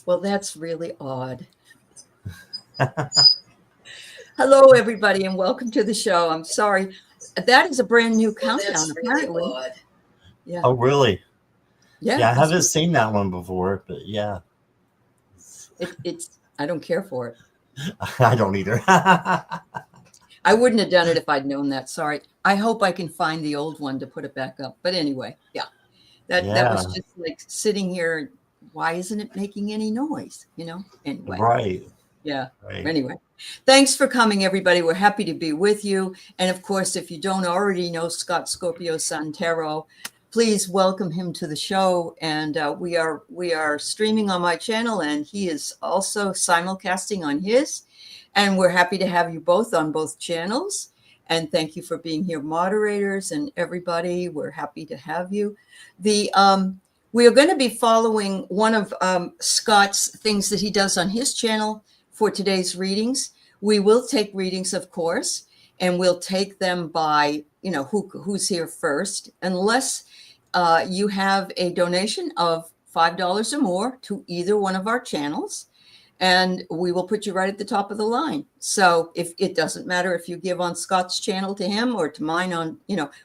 Well, that's really odd. Hello, everybody, and welcome to the show. I'm sorry. That is a brand new countdown, That's apparently. really odd. Yeah. Oh, really? Yeah. I haven't seen that one before, but yeah. It's, I don't care for it. I don't either. I wouldn't have done it if I'd known that. Sorry. I hope I can find the old one to put it back up. But anyway, yeah. That was just like sitting here. Why isn't it making any noise? Anyway. Right. Yeah. Right. Anyway, thanks for coming, everybody. We're happy to be with you. And of course, if you don't already know Scott Scorpio Sun Tarot, please welcome him to the show. And we are streaming on my channel, and he is also simulcasting on his. And we're happy to have you both on both channels. And thank you for being here, moderators and everybody. We're happy to have you. We are going to be following one of Scott's things that he does on his channel for today's readings. We will take readings, of course, and we'll take them by, who's here first, unless you have a donation of $5 or more to either one of our channels, and we will put you right at the top of the line. So if it doesn't matter if you give on Scott's channel to him or to mine on,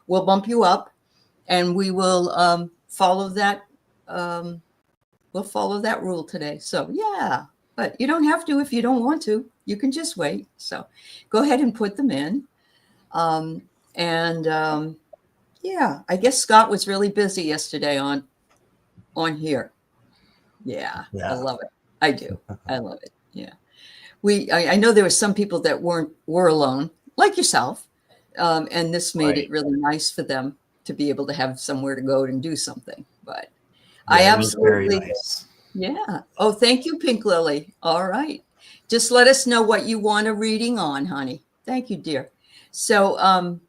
we'll bump you up, and we will follow that. We'll follow that rule today. So yeah. But you don't have to if you don't want to. You can just wait. So go ahead and put them in. Yeah, I guess Scott was really busy yesterday on here. Yeah, I love it. I do. I love it. Yeah. I know there were some people that were alone, like yourself. And this made it really nice for them to be able to have somewhere to go and do something. But I absolutely. It was very nice. Yeah. Oh, thank you, Pink Lily. All right. Just let us know what you want a reading on, honey. Thank you, dear. So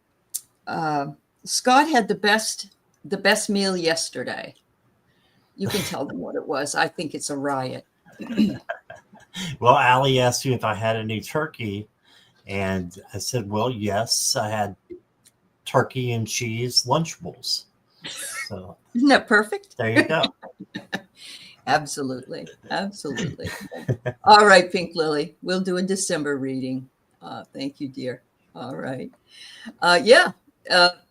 Scott had the best meal yesterday. You can tell them what it was. I think it's a riot. Well, Aley asked you if I had any turkey, and I said, well, yes, I had turkey and cheese Lunchables. So isn't that perfect? There you go. Absolutely. Absolutely. All right, Pink Lily. We'll do a December reading. Thank you, dear. All right.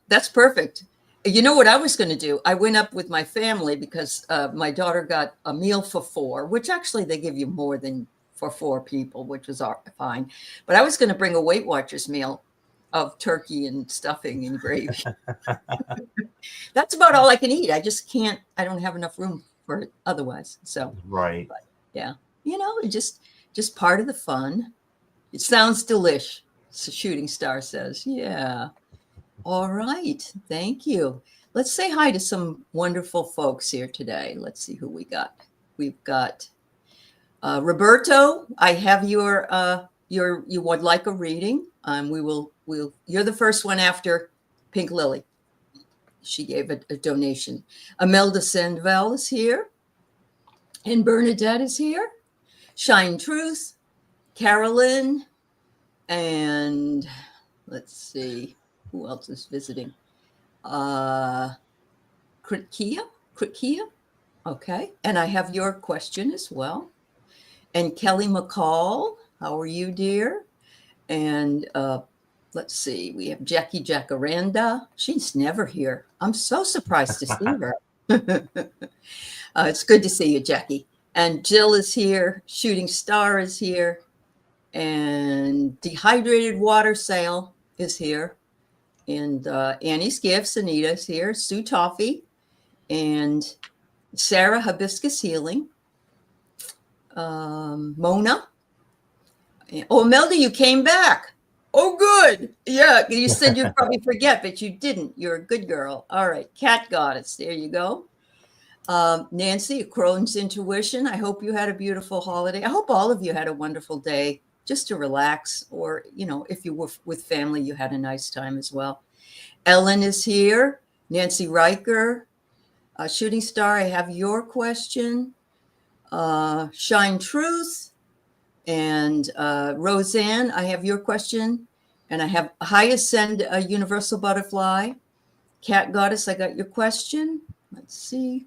That's perfect. You know what I was going to do? I went up with my family because my daughter got a meal for 4, which actually they give you more than for 4 people, which was fine. But I was going to bring a Weight Watchers meal of turkey and stuffing and gravy. That's about all I can eat. I just can't. I don't have enough room for it otherwise. So right. But, yeah. Just part of the fun. It sounds delish. So Shooting Star says, yeah. All right. Thank you. Let's say hi to some wonderful folks here today. Let's see who we got. We've got Roberto. I have you would like a reading. You're the first one after Pink Lily. She gave a donation. Imelda Sandvell is here. And Bernadette is here. Shine Truth, Carolyn, and let's see who else is visiting. Kritkia. Okay. And I have your question as well. And Kelly McCall, how are you, dear? And let's see, we have Jackie Jacaranda. She's never here. I'm so surprised to see her. It's good to see you, Jackie. And Jill is here. Shooting Star is here. And Dehydrated Water Sale is here. And Annie's Gifts, Anita is here. Sue Toffee. And Sarah Hibiscus Healing. Mona. Oh, Imelda, you came back. Oh, good. Yeah, you said you'd probably forget, but you didn't. You're a good girl. All right. Cat Goddess. There you go. Nancy, Crohn's Intuition. I hope you had a beautiful holiday. I hope all of you had a wonderful day just to relax, or, if you were with family, you had a nice time as well. Ellen is here. Nancy Riker. Shooting Star, I have your question. Shine Truth. And Roseanne, I have your question. And I have High Ascend Universal Butterfly. Cat Goddess, I got your question. Let's see.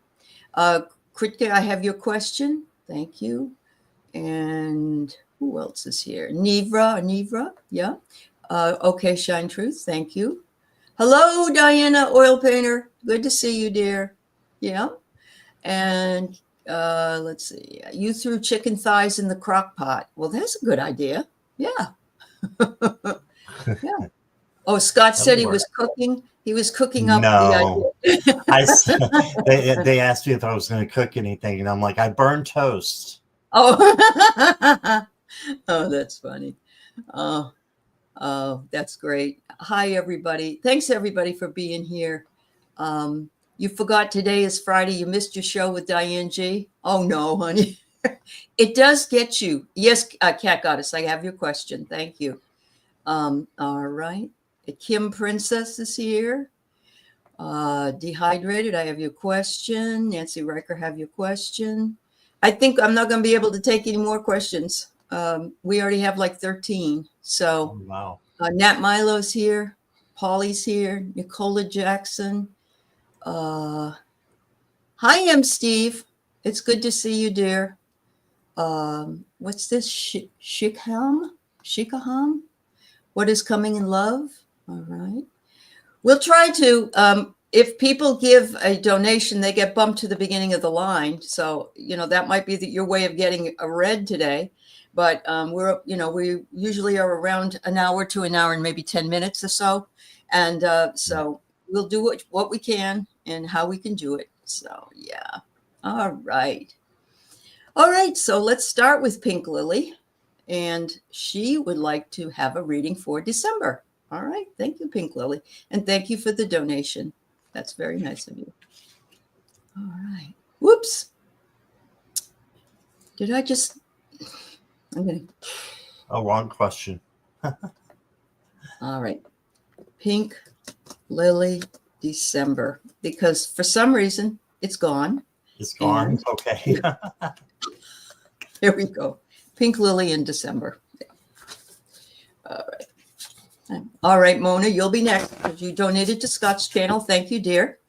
Kritika, I have your question. Thank you. And who else is here? Nivra, yeah. Okay, Shine Truth, thank you. Hello, Diana, oil painter. Good to see you, dear. Yeah. And let's see. You threw chicken thighs in the crock pot. Well, that's a good idea. Yeah. Yeah. Oh, Scott said he was cooking. He was cooking up the No, idea. they asked me if I was going to cook anything, and I'm like, I burn toast. Oh, oh, that's funny. Oh, oh, that's great. Hi, everybody. Thanks, everybody, for being here. You forgot today is Friday. You missed your show with Diane G. Oh, no, honey. It does get you. Yes, Cat Goddess, I have your question. Thank you. All right. Kim Princess is here. Dehydrated, I have your question. Nancy Riker, have your question. I think I'm not going to be able to take any more questions. We already have like 13. So, Oh, wow. Nat Milo's here. Polly's here. Nicola Jackson. Hi, M. Steve. It's good to see you, dear. What's this? Shikaham? What is coming in love? All right. We'll try to, if people give a donation, they get bumped to the beginning of the line. So, that might be your way of getting a read today. But we usually are around an hour to an hour and maybe 10 minutes or so. And so we'll do what we can and how we can do it. So, yeah. All right. All right. So let's start with Pink Lily. And she would like to have a reading for December. All right. Thank you, Pink Lily. And thank you for the donation. That's very nice of you. All right. Whoops. Did I just... I'm going to... Oh, wrong question. All right. Pink Lily December. Because for some reason, it's gone. It's gone? And okay. Here we go. Pink Lily in December. Yeah. All right. All right, Mona, you'll be next because you donated to Scott's channel. Thank you, dear.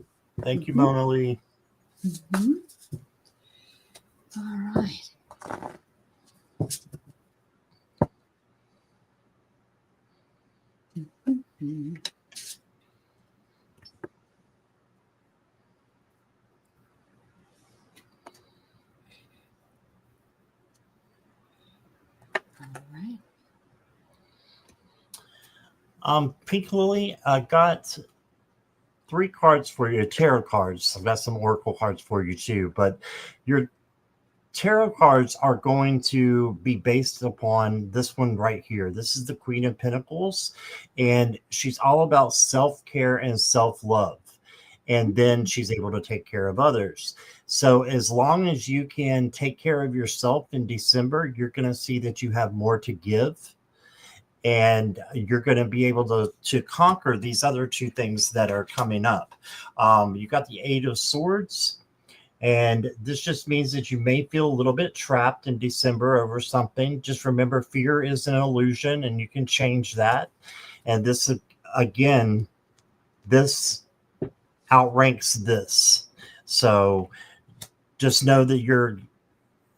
Thank you, Mona Lee. Mm-hmm. All right. Mm-hmm. All right. Pink Lily, I got 3 cards for you, tarot cards. I've got some oracle cards for you too, but your tarot cards are going to be based upon this one right here. This is the Queen of Pentacles, and she's all about self-care and self-love. And then she's able to take care of others. So as long as you can take care of yourself in December, you're going to see that you have more to give. And you're going to be able to conquer these other 2 things that are coming up. You got the 8 of Swords. And this just means that you may feel a little bit trapped in December over something. Just remember, fear is an illusion and you can change that. And this, again, this outranks this. So just know that your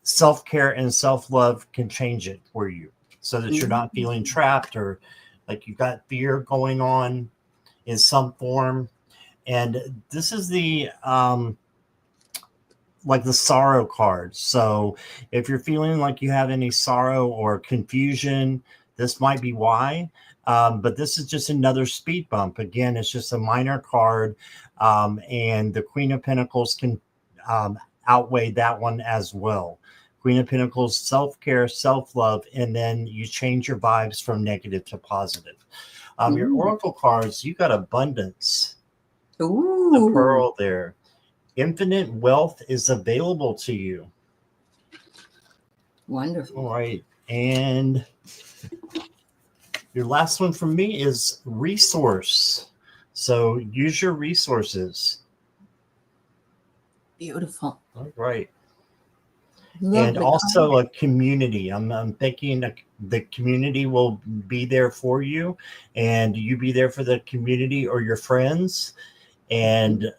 self-care and self-love can change it for you so that you're not feeling trapped or like you've got fear going on in some form. And this is the... like the sorrow card. So if you're feeling like you have any sorrow or confusion, this might be why. But this is just another speed bump. Again, it's just a minor card. And the Queen of Pentacles can outweigh that one as well. Queen of Pentacles, self-care, self-love, and then you change your vibes from negative to positive. Your oracle cards, you got abundance. Ooh. The pearl there. Infinite wealth is available to you. Wonderful. All right. And your last one from me is resource. So use your resources. Beautiful. All right. Love and also a community. I'm thinking the community will be there for you, and you be there for the community or your friends, and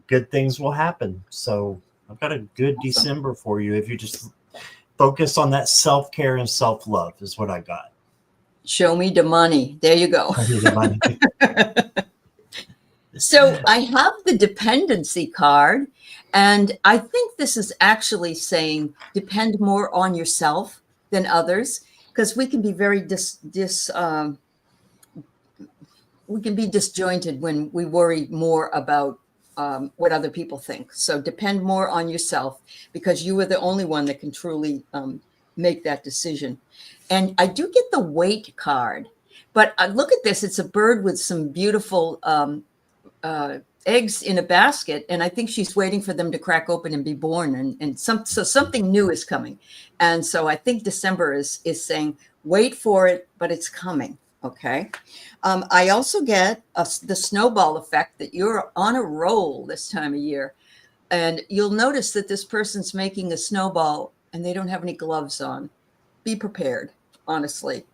good things will happen. So I've got a good December for you if you just focus on that self-care and self-love is what I got. Show me the money. There you go. I need the money. So I have the dependency card, and I think this is actually saying depend more on yourself than others, because we can be very we can be disjointed when we worry more about what other people think. So depend more on yourself, because you are the only one that can truly make that decision. And I do get the weight card, but look at this. It's a bird with some beautiful eggs in a basket, and I think she's waiting for them to crack open and be born, and so something new is coming. And so I think December is saying wait for it, but it's coming. Okay. I also get the snowball effect, that you're on a roll this time of year, and you'll notice that this person's making a snowball and they don't have any gloves on. Be prepared, honestly.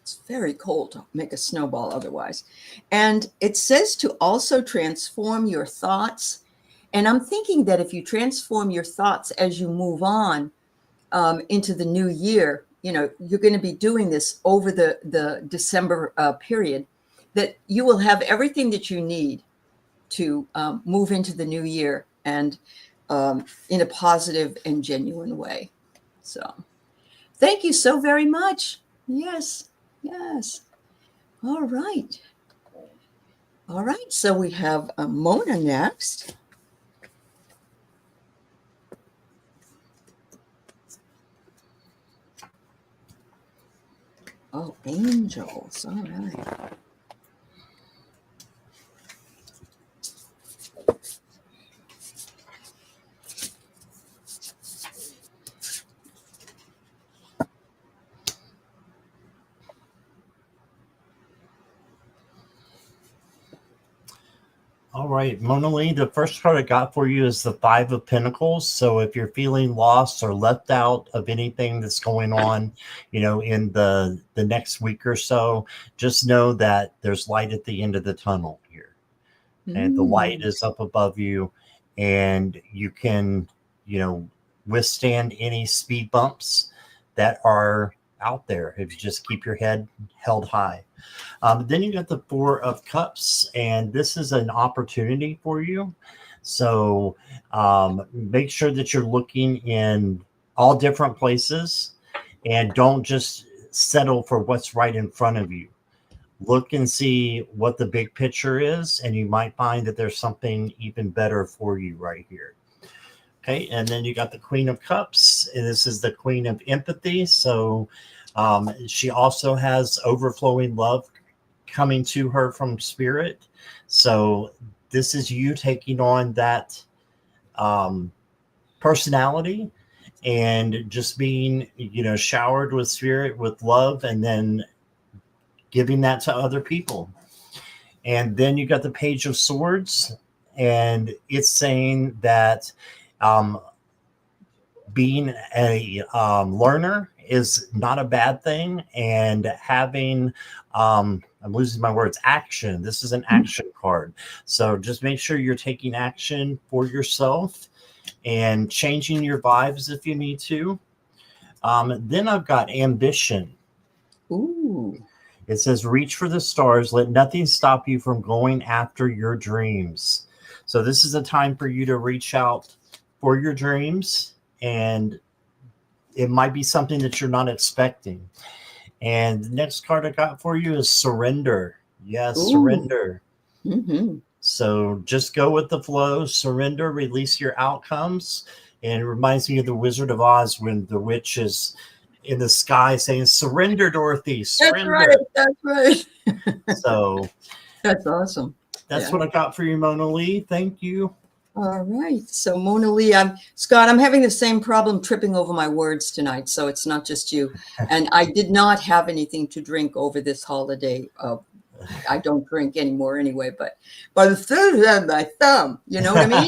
It's very cold to make a snowball otherwise. And it says to also transform your thoughts. And I'm thinking that if you transform your thoughts as you move on into the new year, you know, you're going to be doing this over the December period, that you will have everything that you need to move into the new year, and in a positive and genuine way. So thank you so very much. Yes. Yes. All right. All right. So we have Mona next. Oh, angels. All right. All right, Mona Lee, the first card I got for you is the Five of Pentacles. So if you're feeling lost or left out of anything that's going on, you know, in the next week or so, just know that there's light at the end of the tunnel here. And the light is up above you, and you can, you know, withstand any speed bumps that are out there if you just keep your head held high. Then you got the Four of Cups, and this is an opportunity for you. So make sure that you're looking in all different places, and don't just settle for what's right in front of you. Look and see what the big picture is, and you might find that there's something even better for you right here. Okay, and then you got the Queen of Cups, and this is the Queen of Empathy. So she also has overflowing love coming to her from spirit. So this is you taking on that personality and just being, you know, showered with spirit, with love, and then giving that to other people. And then you got the Page of Swords, and it's saying that being a learner is not a bad thing, and having I'm losing my words, action. This is an action card. So just make sure you're taking action for yourself and changing your vibes if you need to. Then I've got Ambition. Ooh. It says, reach for the stars. Let nothing stop you from going after your dreams. So this is a time for you to reach out for your dreams, and it might be something that you're not expecting. And the next card I got for you is Surrender. Yes, Ooh. Surrender. Mm-hmm. So just go with the flow, surrender, release your outcomes. And it reminds me of the Wizard of Oz when the witch is in the sky saying, surrender, Dorothy, surrender. That's right. So That's awesome. that's what I got for you, Mona Lee. Thank you. All right. So Mona Lee, Scott, I'm having the same problem tripping over my words tonight. So it's not just you. And I did not have anything to drink over this holiday. I don't drink anymore anyway, but by the third of my thumb, you know what I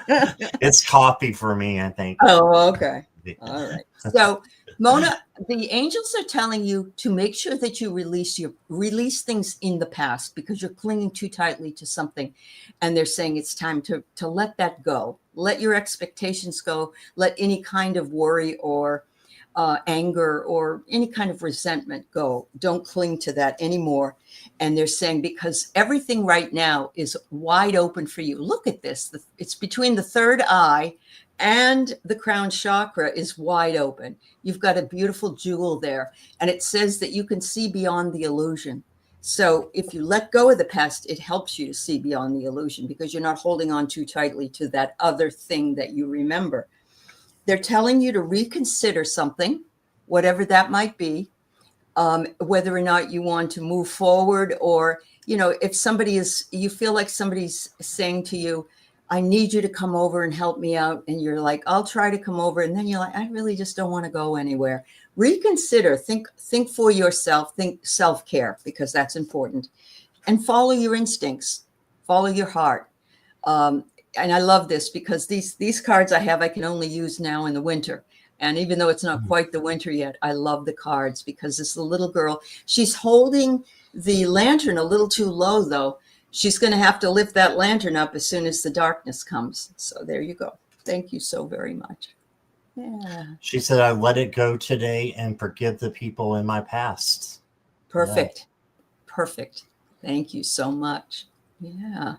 mean? It's coffee for me, I think. Oh, okay. All right. So, Mona, the angels are telling you to make sure that you release things in the past because you're clinging too tightly to something, and they're saying it's time to let that go. Let your expectations go. Let any kind of worry or anger or any kind of resentment go. Don't cling to that anymore. And they're saying because everything right now is wide open for you. Look at this. It's between the third eye and the crown chakra is wide open. You've got a beautiful jewel there. And it says that you can see beyond the illusion. So if you let go of the past, it helps you to see beyond the illusion because you're not holding on too tightly to that other thing that you remember. They're telling you to reconsider something, whatever that might be, whether or not you want to move forward, or, if you feel like somebody's saying to you, I need you to come over and help me out. And you're like, I'll try to come over. And then you're like, I really just don't want to go anywhere. Reconsider, think for yourself, think self-care, because that's important, and follow your instincts, follow your heart. And I love this because these cards I can only use now in the winter. And even though it's not quite the winter yet, I love the cards because this little girl, she's holding the lantern a little too low, though. She's going to have to lift that lantern up as soon as the darkness comes. So there you go. Thank you so very much. Yeah. She said, I let it go today and forgive the people in my past. Perfect. Yeah. Perfect. Thank you so much. Yeah.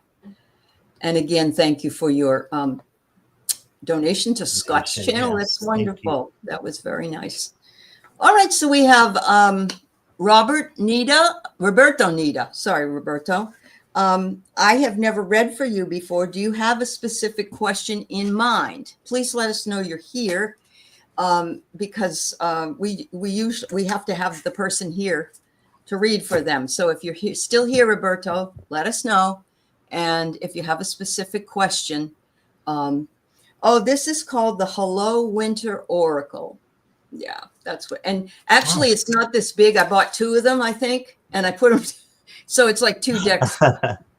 And again, thank you for your donation to Scott's channel. Yes, that's wonderful. That was very nice. All right. So we have Roberto Nita. Sorry, Roberto. I have never read for you before. Do you have a specific question in mind? Please let us know you're here because we have to have the person here to read for them. So if you're still here, Roberto, let us know. And if you have a specific question, this is called the Hello Winter Oracle. Yeah, that's what. And actually, It's not this big. I bought two of them, I think, and I put them. So it's like two decks.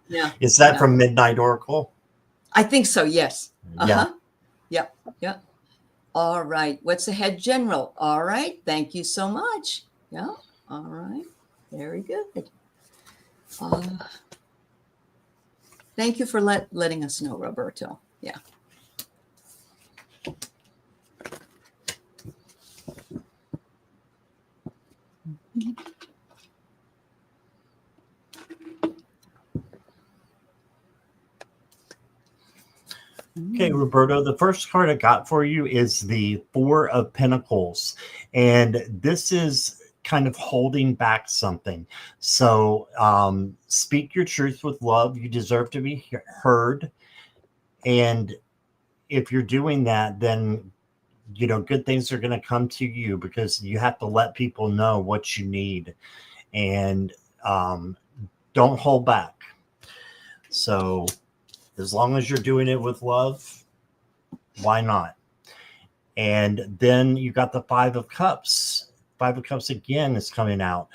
Yeah. Is that from Midnight Oracle? I think so. Yes. Yeah. Yep. Yeah. All right. What's ahead, General? All right. Thank you so much. Yeah. All right. Very good. Thank you for letting us know, Roberto. Yeah. Okay, Roberto, the first card I got for you is the Four of Pentacles. And this is kind of holding back something. So speak your truth with love. You deserve to be heard. And if you're doing that, then, good things are going to come to you because you have to let people know what you need. And don't hold back. So as long as you're doing it with love, why not? And then you got the Five of Cups. Five of Cups again is coming out.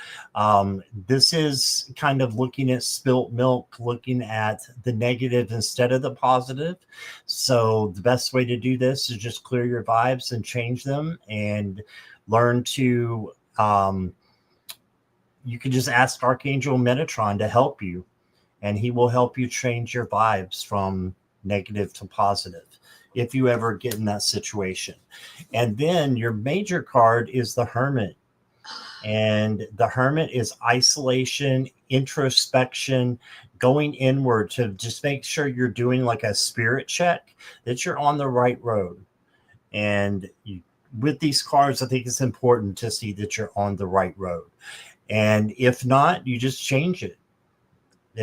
This is kind of looking at spilt milk, looking at the negative instead of the positive. So the best way to do this is just clear your vibes and change them and learn to, you can just ask Archangel Metatron to help you. And he will help you change your vibes from negative to positive if you ever get in that situation. And then your major card is the Hermit. And the Hermit is isolation, introspection, going inward to just make sure you're doing like a spirit check, that you're on the right road. And with these cards, I think it's important to see that you're on the right road. And if not, you just change it.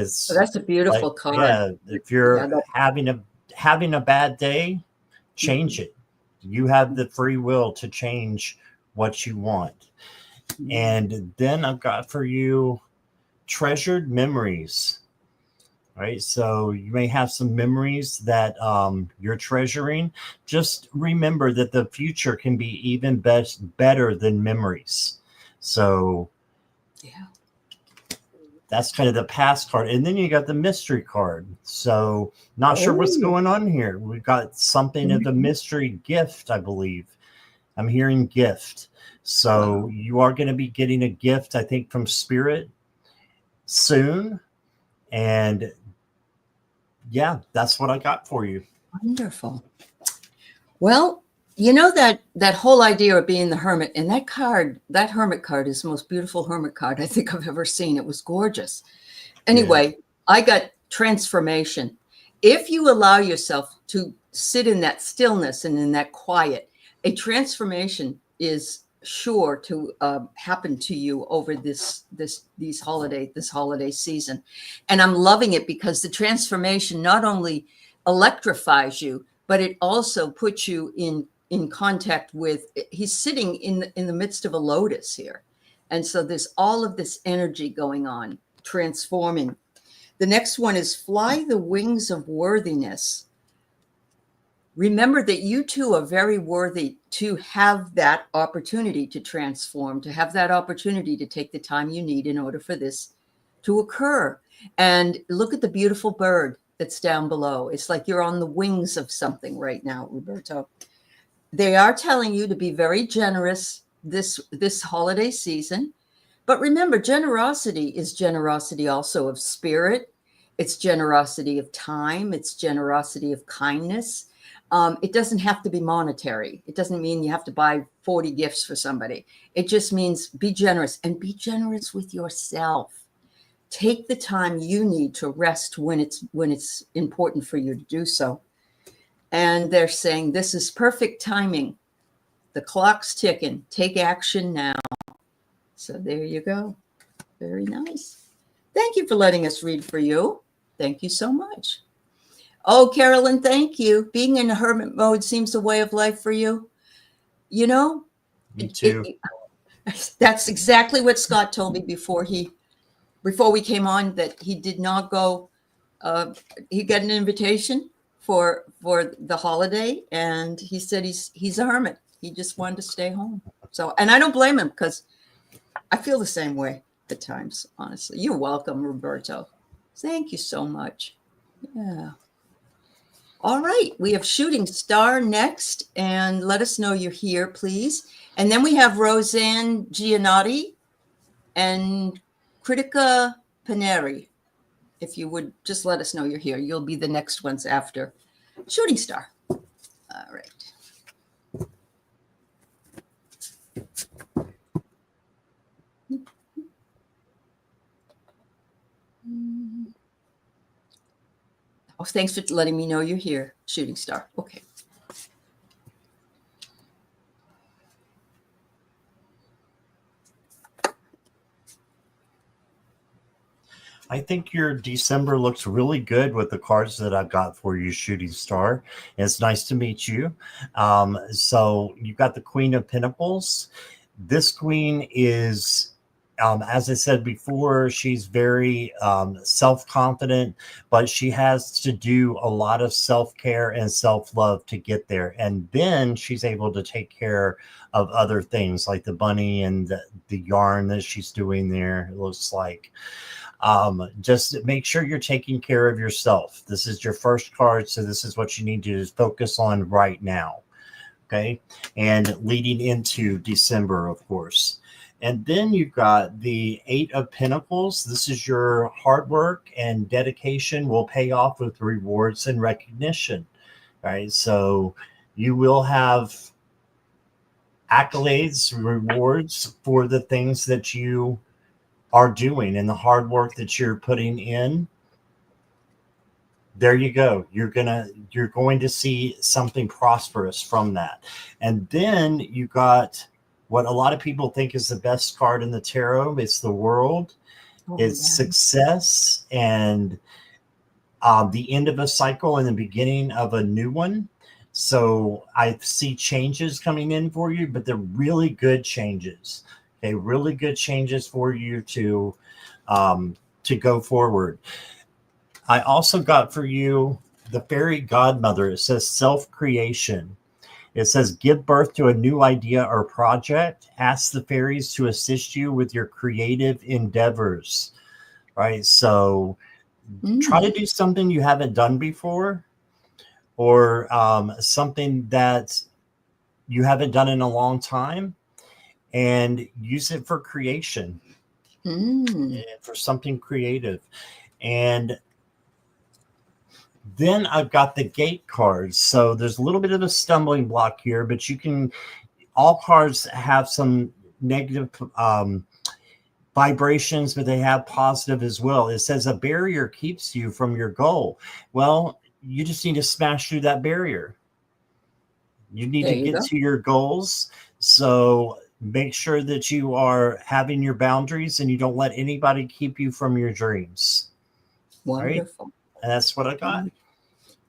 So that's a beautiful card. Yeah, if you're having a bad day, change it. You have the free will to change what you want. And then I've got for you treasured memories. Right? So you may have some memories that you're treasuring. Just remember that the future can be even better than memories. So yeah. That's kind of the past card. And then you got the mystery card. So not sure what's going on here. We've got something of a mystery gift, I believe. I'm hearing gift. So you are going to be getting a gift, I think, from Spirit soon. And yeah, that's what I got for you. Wonderful. Well, you know that whole idea of being the hermit, and that card, that hermit card is the most beautiful hermit card I think I've ever seen. It was gorgeous. Anyway, I got transformation. If you allow yourself to sit in that stillness and in that quiet, a transformation is sure to happen to you over this holiday season. And I'm loving it because the transformation not only electrifies you, but it also puts you in contact with, he's sitting in the midst of a lotus here. And so there's all of this energy going on, transforming. The next one is fly the wings of worthiness. Remember that you too are very worthy to have that opportunity to transform, to have that opportunity to take the time you need in order for this to occur. And look at the beautiful bird that's down below. It's like you're on the wings of something right now, Roberto. They are telling you to be very generous this holiday season. But remember, generosity is generosity also of spirit. It's generosity of time. It's generosity of kindness. It doesn't have to be monetary. It doesn't mean you have to buy 40 gifts for somebody. It just means be generous, and be generous with yourself. Take the time you need to rest when it's important for you to do so. And they're saying this is perfect timing. The clock's ticking. Take action now. So there you go. Very nice. Thank you for letting us read for you. Thank you so much. Oh, Carolyn, thank you. Being in hermit mode seems a way of life for you. You know, Me too. That's exactly what Scott told me before we came on, that he did not go. He got an invitation for the holiday, and he said he's a hermit. He just wanted to stay home. So, and I don't blame him, because I feel the same way at times, honestly. You're welcome, Roberto. Thank you so much. Yeah. All right. We have Shooting Star next, and let us know you're here, please. And then we have Roseanne Giannotti and Critica Paneri. If you would just let us know you're here, you'll be the next ones after Shooting Star. All right. Oh, thanks for letting me know you're here, Shooting Star. Okay. I think your December looks really good with the cards that I've got for you, Shooting Star. It's nice to meet you. So you got the Queen of Pentacles. This queen is, as I said before, she's very self-confident, but she has to do a lot of self-care and self-love to get there. And then she's able to take care of other things like the bunny and the yarn that she's doing there, it looks like. Just make sure you're taking care of yourself. This is your first card, so this is what you need to focus on right now. Okay, and leading into December, of course. And then you've got the Eight of Pentacles. This is your hard work and dedication will pay off with rewards and recognition. Right, so you will have accolades, rewards for the things that you are doing and the hard work that you're putting in. There you go. You're going to see something prosperous from that. And then you got what a lot of people think is the best card in the tarot. It's the World. It's success and the end of a cycle and the beginning of a new one. So I see changes coming in for you, but they're really good changes. Okay, really good changes for you to go forward. I also got for you the Fairy Godmother. It says self-creation. It says give birth to a new idea or project. Ask the fairies to assist you with your creative endeavors. Right, so try to do something you haven't done before, or something that you haven't done in a long time, and use it for creation, for something creative. And then I've got the gate cards. So there's a little bit of a stumbling block here, but you can, all cards have some negative vibrations, but they have positive as well. It says a barrier keeps you from your goal. Well, you just need to smash through that barrier. You need to get to your goals. So make sure that you are having your boundaries and you don't let anybody keep you from your dreams. Wonderful. Right? And that's what I got.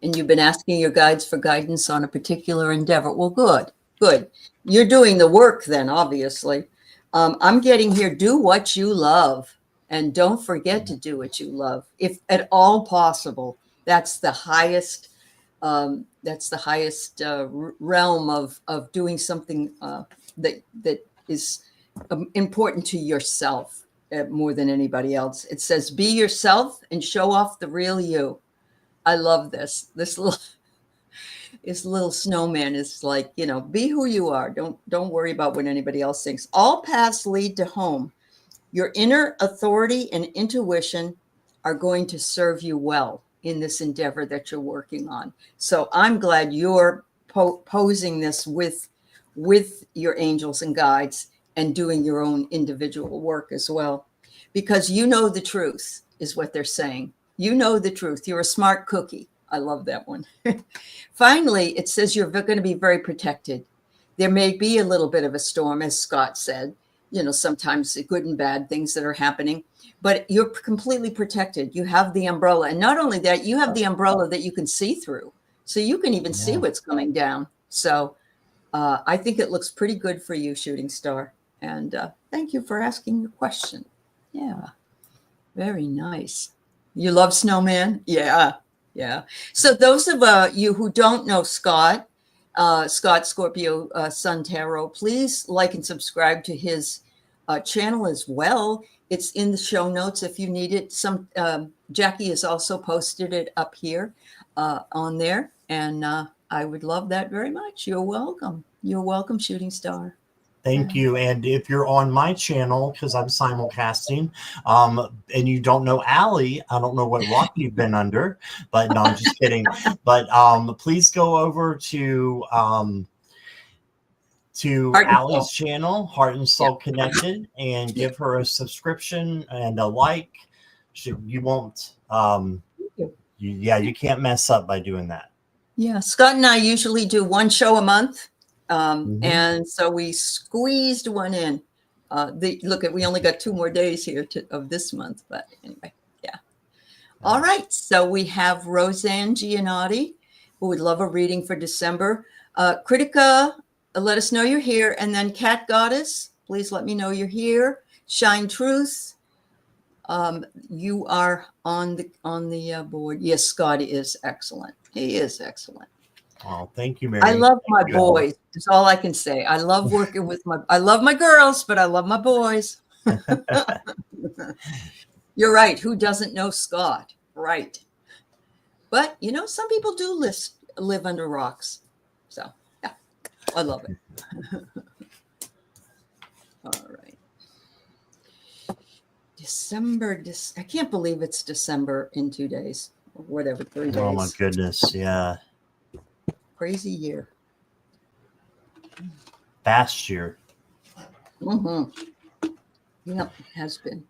And you've been asking your guides for guidance on a particular endeavor. Well, good, good. You're doing the work then, obviously. I'm getting here, do what you love. And don't forget to do what you love, if at all possible. That's the highest realm of doing something that is important to yourself more than anybody else. It says, be yourself and show off the real you. I love this. This little snowman is like, you know, be who you are. Don't worry about what anybody else thinks. All paths lead to home. Your inner authority and intuition are going to serve you well in this endeavor that you're working on. So I'm glad you're posing this with your angels and guides and doing your own individual work as well, because you know the truth is what they're saying. You know the truth. You're a smart cookie. I love that one. Finally, it says you're going to be very protected. There may be a little bit of a storm, as Scott said, you know, sometimes good and bad things that are happening, but you're completely protected. You have the umbrella. And not only that, you have the umbrella that you can see through. So you can even see what's coming down. So I think it looks pretty good for you, Shooting Star. And thank you for asking your question. Yeah, very nice. You love Snowman? Yeah, yeah. So those of you who don't know Scott, Scorpio Sun Tarot, please like and subscribe to his channel as well. It's in the show notes if you need it. Jackie has also posted it up here on there, and I would love that very much. You're welcome. You're welcome, Shooting Star. Thank you. And if you're on my channel, because I'm simulcasting, and you don't know Aley, I don't know what rock you've been under, but no, I'm just kidding. But please go over to Aley's channel, Heart and Soul Connected, and give her a subscription and a like. You won't, you can't mess up by doing that. Yeah, Scott and I usually do one show a month. And so we squeezed one in. We only got 2 more days here of this month, but anyway, yeah. All right, so we have Roseanne Giannotti, who would love a reading for December. Kritika, let us know you're here. And then Cat Goddess, please let me know you're here. Shine Truth, you are on the board. Yes, Scott is excellent. He is excellent. Oh, thank you, Mary. I love my boys. That's all I can say. I love working with I love my girls, but I love my boys. You're right. Who doesn't know Scott? Right. But, you know, some people do live under rocks. So, yeah, I love it. All right. December. I can't believe it's December in 2 days, or whatever, 3 days. Oh, my goodness. Yeah. Crazy year. Fast year. Yep, it has been.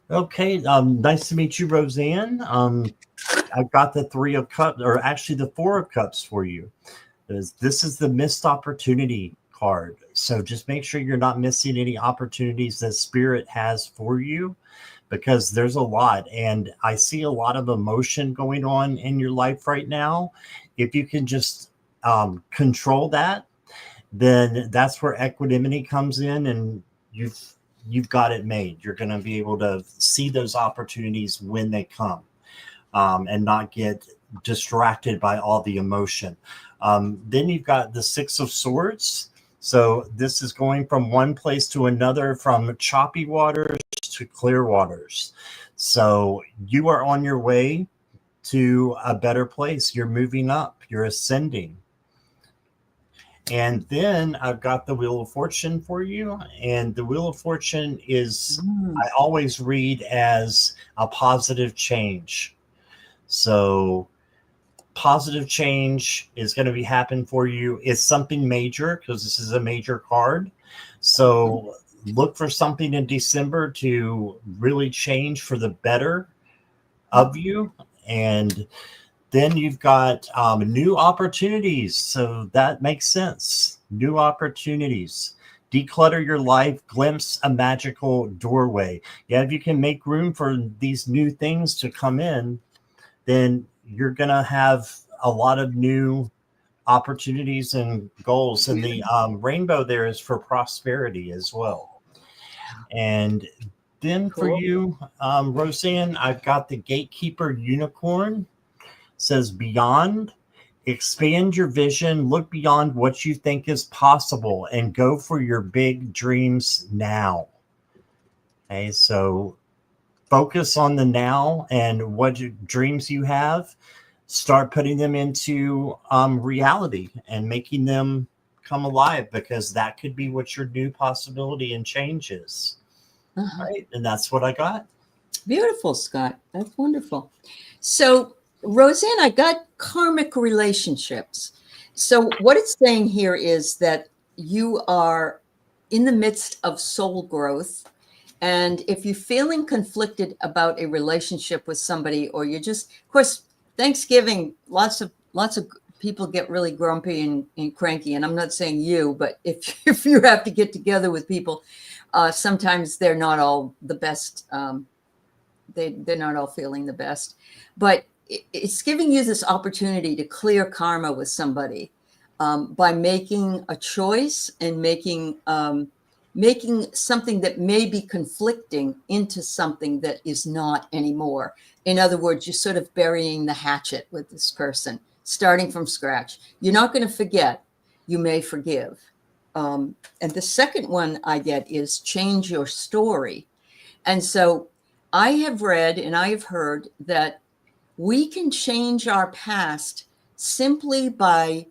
Okay. Nice to meet you, Roseanne. I've got the 3 of Cups, or actually the 4 of Cups for you. This is the missed opportunity card. So just make sure you're not missing any opportunities that Spirit has for you, because there's a lot. And I see a lot of emotion going on in your life right now. If you can just control that, then that's where equanimity comes in, and you've got it made. You're going to be able to see those opportunities when they come, and not get distracted by all the emotion. Then you've got the 6 of Swords. So this is going from one place to another, from choppy waters to clear waters. So you are on your way to a better place. You're moving up. You're ascending. And then I've got the Wheel of Fortune for you. And the Wheel of Fortune is, I always read as a positive change. So positive change is going to be happening for you. It's something major because this is a major card. So look for something in December to really change for the better of you. And then you've got new opportunities. So that makes sense. New opportunities. Declutter your life, glimpse a magical doorway. Yeah, if you can make room for these new things to come in, then you're going to have a lot of new opportunities and goals. And the rainbow there is for prosperity as well. And then for you, Roseanne, I've got the Gatekeeper Unicorn. Says beyond, expand your vision, look beyond what you think is possible, and go for your big dreams now. Okay, so focus on the now and what dreams you have. Start putting them into reality and making them come alive, because that could be what your new possibility and change is. Right, and that's what I got. Beautiful, Scott. That's wonderful. So, Roseanne, I got karmic relationships. So, what it's saying here is that you are in the midst of soul growth. And if you're feeling conflicted about a relationship with somebody, or you're just, of course, Thanksgiving, lots of people get really grumpy and cranky. And I'm not saying you, but if you have to get together with people, sometimes they're not all the best. They're not all feeling the best, but it's giving you this opportunity to clear karma with somebody by making a choice and making something that may be conflicting into something that is not anymore. In other words, you're sort of burying the hatchet with this person, starting from scratch. You're not going to forget. You may forgive. And the second one I get is change your story. And so I have read and I have heard that we can change our past simply by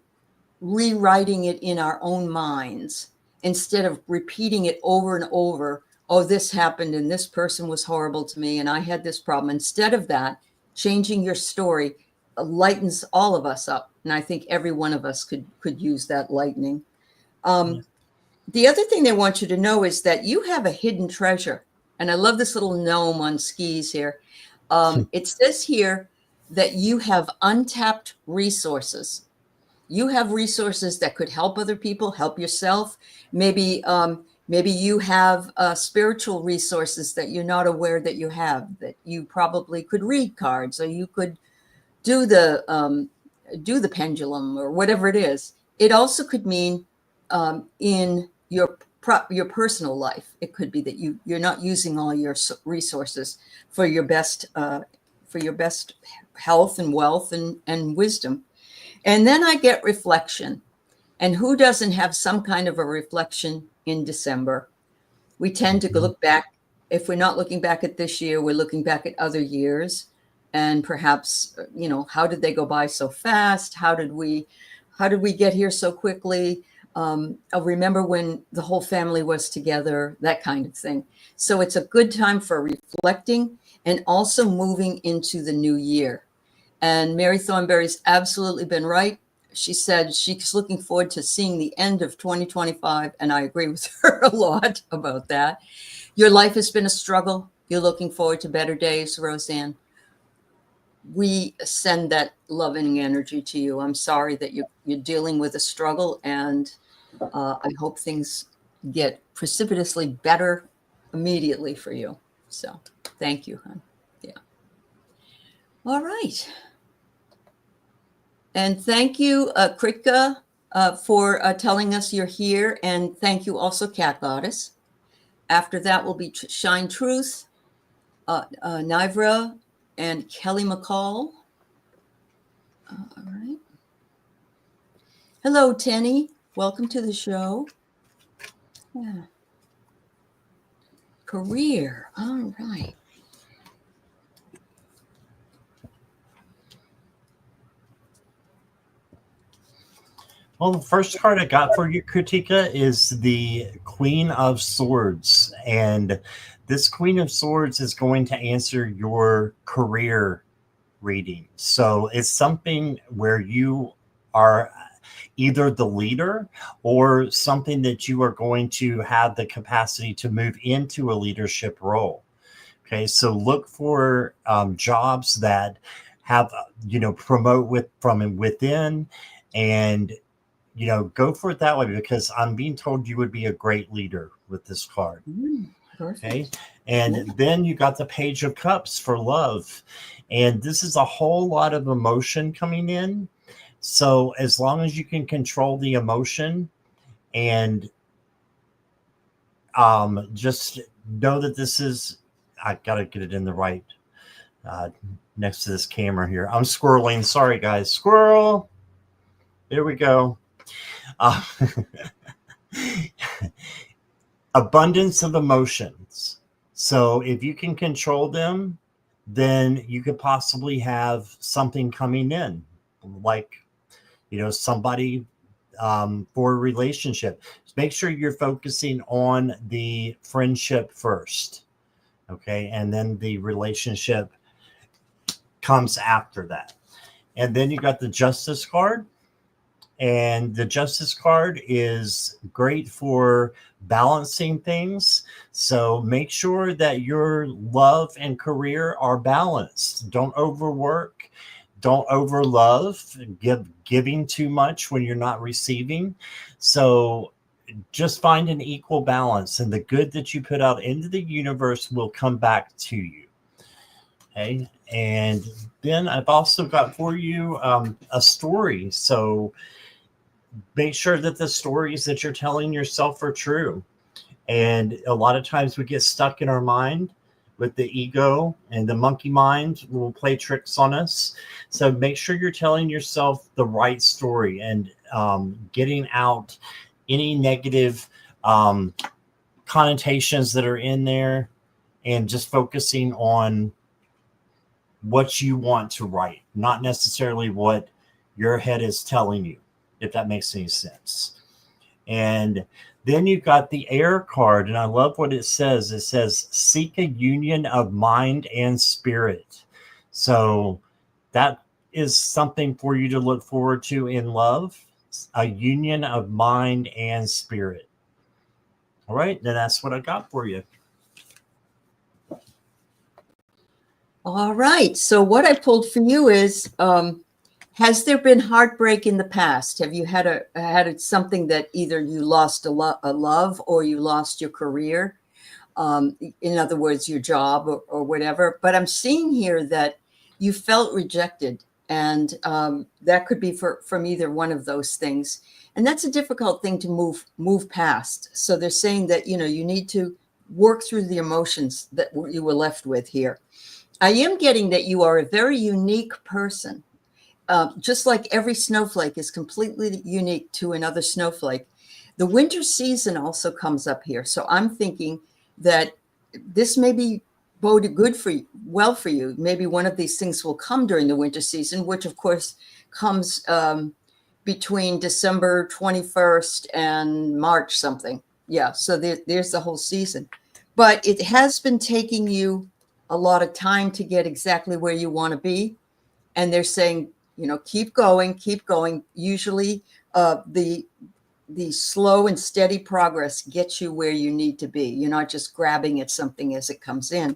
rewriting it in our own minds instead of repeating it over and over. Oh, this happened and this person was horrible to me and I had this problem. Instead of that, changing your story lightens all of us up. And I think every one of us could use that lightening. The other thing they want you to know is that you have a hidden treasure. And I love this little gnome on skis here. It says here that you have untapped resources. You have resources that could help other people, help yourself. Maybe you have spiritual resources that you're not aware that you have, that you probably could read cards, or you could do the pendulum or whatever it is. It also could mean in your personal life, it could be that you're not using all your resources for your best health and wealth and wisdom. And then I get reflection. And who doesn't have some kind of a reflection in December? We tend to look back. If we're not looking back at this year, we're looking back at other years. And perhaps, how did they go by so fast? How did we get here so quickly? I'll remember when the whole family was together, that kind of thing. So it's a good time for reflecting and also moving into the new year. And Mary Thornberry's absolutely been right. She said she's looking forward to seeing the end of 2025. And I agree with her a lot about that. Your life has been a struggle. You're looking forward to better days, Roseanne. We send that loving energy to you. I'm sorry that you're dealing with a struggle, and I hope things get precipitously better immediately for you. So thank you, hon. Yeah. All right. And thank you, Kritka, for telling us you're here. And thank you also, Cat Goddess. After that will be Shine Truth, Nivra, and Kelly McCall. All right. Hello, Tenny. Welcome to the show. Yeah. Career. All right. Well, the first card I got for you, Kritika, is the Queen of Swords. And this Queen of Swords is going to answer your career reading. So it's something where you are either the leader or something that you are going to have the capacity to move into a leadership role. Okay, so look for jobs that have, promote from within, and go for it that way, because I'm being told you would be a great leader with this card. Perfect. Okay. And then you got the Page of Cups for love. And this is a whole lot of emotion coming in. So as long as you can control the emotion and just know that this is, I got to get it in the right next to this camera here. I'm squirreling. Sorry, guys. Squirrel. There we go. Abundance of emotions. So if you can control them, then you could possibly have something coming in, like, somebody for a relationship. Make sure you're focusing on the friendship first. Okay. And then the relationship comes after that. And then you got the Justice card. And the Justice card is great for balancing things. So make sure that your love and career are balanced. Don't overwork. Don't overlove. Giving too much when you're not receiving. So just find an equal balance, and the good that you put out into the universe will come back to you. Okay. And then I've also got for you a story. So make sure that the stories that you're telling yourself are true. And a lot of times we get stuck in our mind with the ego, and the monkey mind will play tricks on us. So make sure you're telling yourself the right story, and getting out any negative connotations that are in there, and just focusing on what you want to write, not necessarily what your head is telling you, if that makes any sense. And then you've got the Air card, and I love what it says. It says, seek a union of mind and spirit. So that is something for you to look forward to in love, a union of mind and spirit. All right, then that's what I got for you. All right. So what I pulled for you is, has there been heartbreak in the past? Have you had something that either you lost a love, or you lost your career? In other words, your job or whatever. But I'm seeing here that you felt rejected, and that could be from either one of those things. And that's a difficult thing to move past. So they're saying that, you need to work through the emotions that you were left with here. I am getting that you are a very unique person. Just like every snowflake is completely unique to another snowflake. The winter season also comes up here. So I'm thinking that this may be boded well for you. Maybe one of these things will come during the winter season, which of course comes between December 21st and March something. Yeah, so there's the whole season. But it has been taking you a lot of time to get exactly where you want to be. And they're saying, keep going, keep going. Usually the slow and steady progress gets you where you need to be. You're not just grabbing at something as it comes in.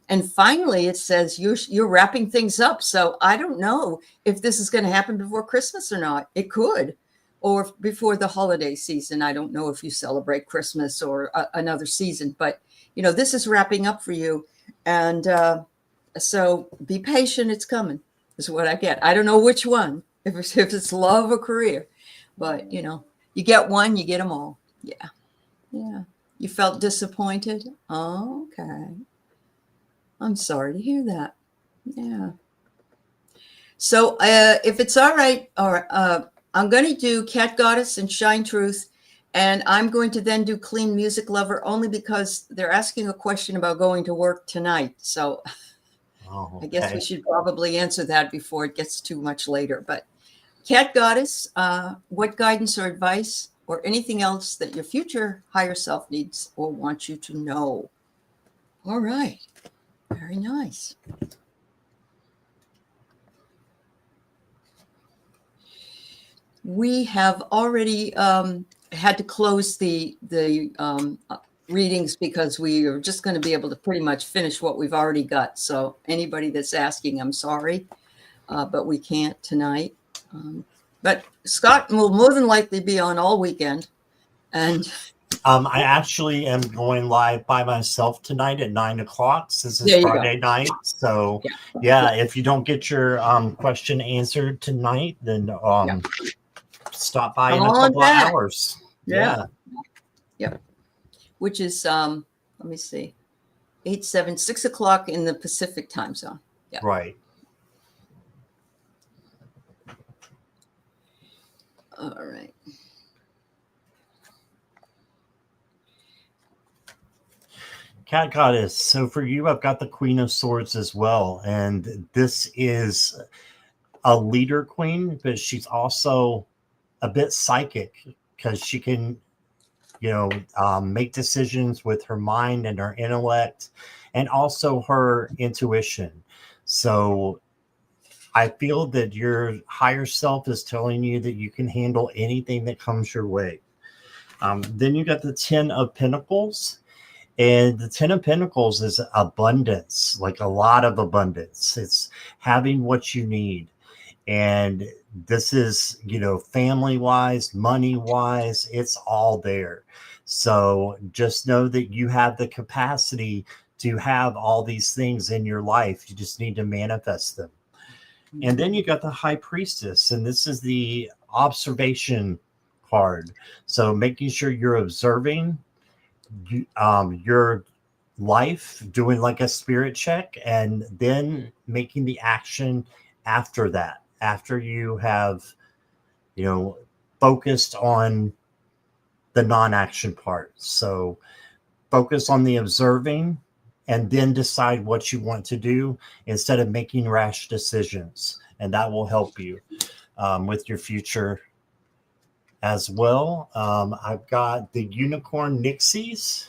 And finally, it says you're wrapping things up. So I don't know if this is going to happen before Christmas or not. It could, or before the holiday season. I don't know if you celebrate Christmas or another season, but this is wrapping up for you. And so be patient. It's coming, is what I get. I don't know which one, if it's love or career, but you get one, you get them all. Yeah. Yeah. You felt disappointed? Oh, okay. I'm sorry to hear that. Yeah. So if it's all right, I'm going to do Cat Goddess and Shine Truth. And I'm going to then do Clean Music Lover, only because they're asking a question about going to work tonight. So I guess we should probably answer that before it gets too much later. But Cat Goddess, what guidance or advice or anything else that your future higher self needs or wants you to know? All right. Very nice. We have already had to close the readings because we are just going to be able to pretty much finish what we've already got. So anybody that's asking, I'm sorry, but we can't tonight. But Scott will more than likely be on all weekend. And I actually am going live by myself tonight at 9:00 since it's there you Friday night. So yeah, if you don't get your question answered tonight, then stop by in a couple of hours. Yeah. Yep. Which is let me see, 6 o'clock in the Pacific time zone. Yeah. Right. All right. Cat Goddess. So for you, I've got the Queen of Swords as well. And this is a leader queen, but she's also a bit psychic because she can, make decisions with her mind and her intellect and also her intuition. So I feel that your higher self is telling you that you can handle anything that comes your way. Then you got the 10 of Pentacles. And the 10 of Pentacles is abundance, like a lot of abundance. It's having what you need. And this is, family wise, money wise, it's all there. So just know that you have the capacity to have all these things in your life. You just need to manifest them. And then you got the High Priestess, and this is the observation card. So making sure you're observing your life, doing like a spirit check, and then making the action after that, after you have focused on the non-action part. So focus on the observing and then decide what you want to do instead of making rash decisions, and that will help you with your future as well. I've got the Unicorn Nixies.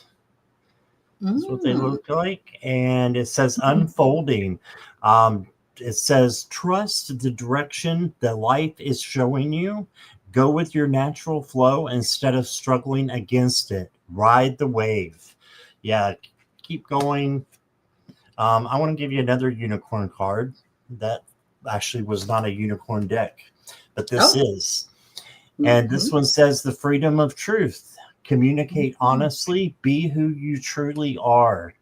That's what they look like. And it says unfolding. It says trust the direction that life is showing you. Go with your natural flow instead of struggling against it. Ride the wave. Yeah, keep going. I want to give you another unicorn card. That actually was not a unicorn deck, but this is. And this one says the freedom of truth. Communicate honestly. Be who you truly are.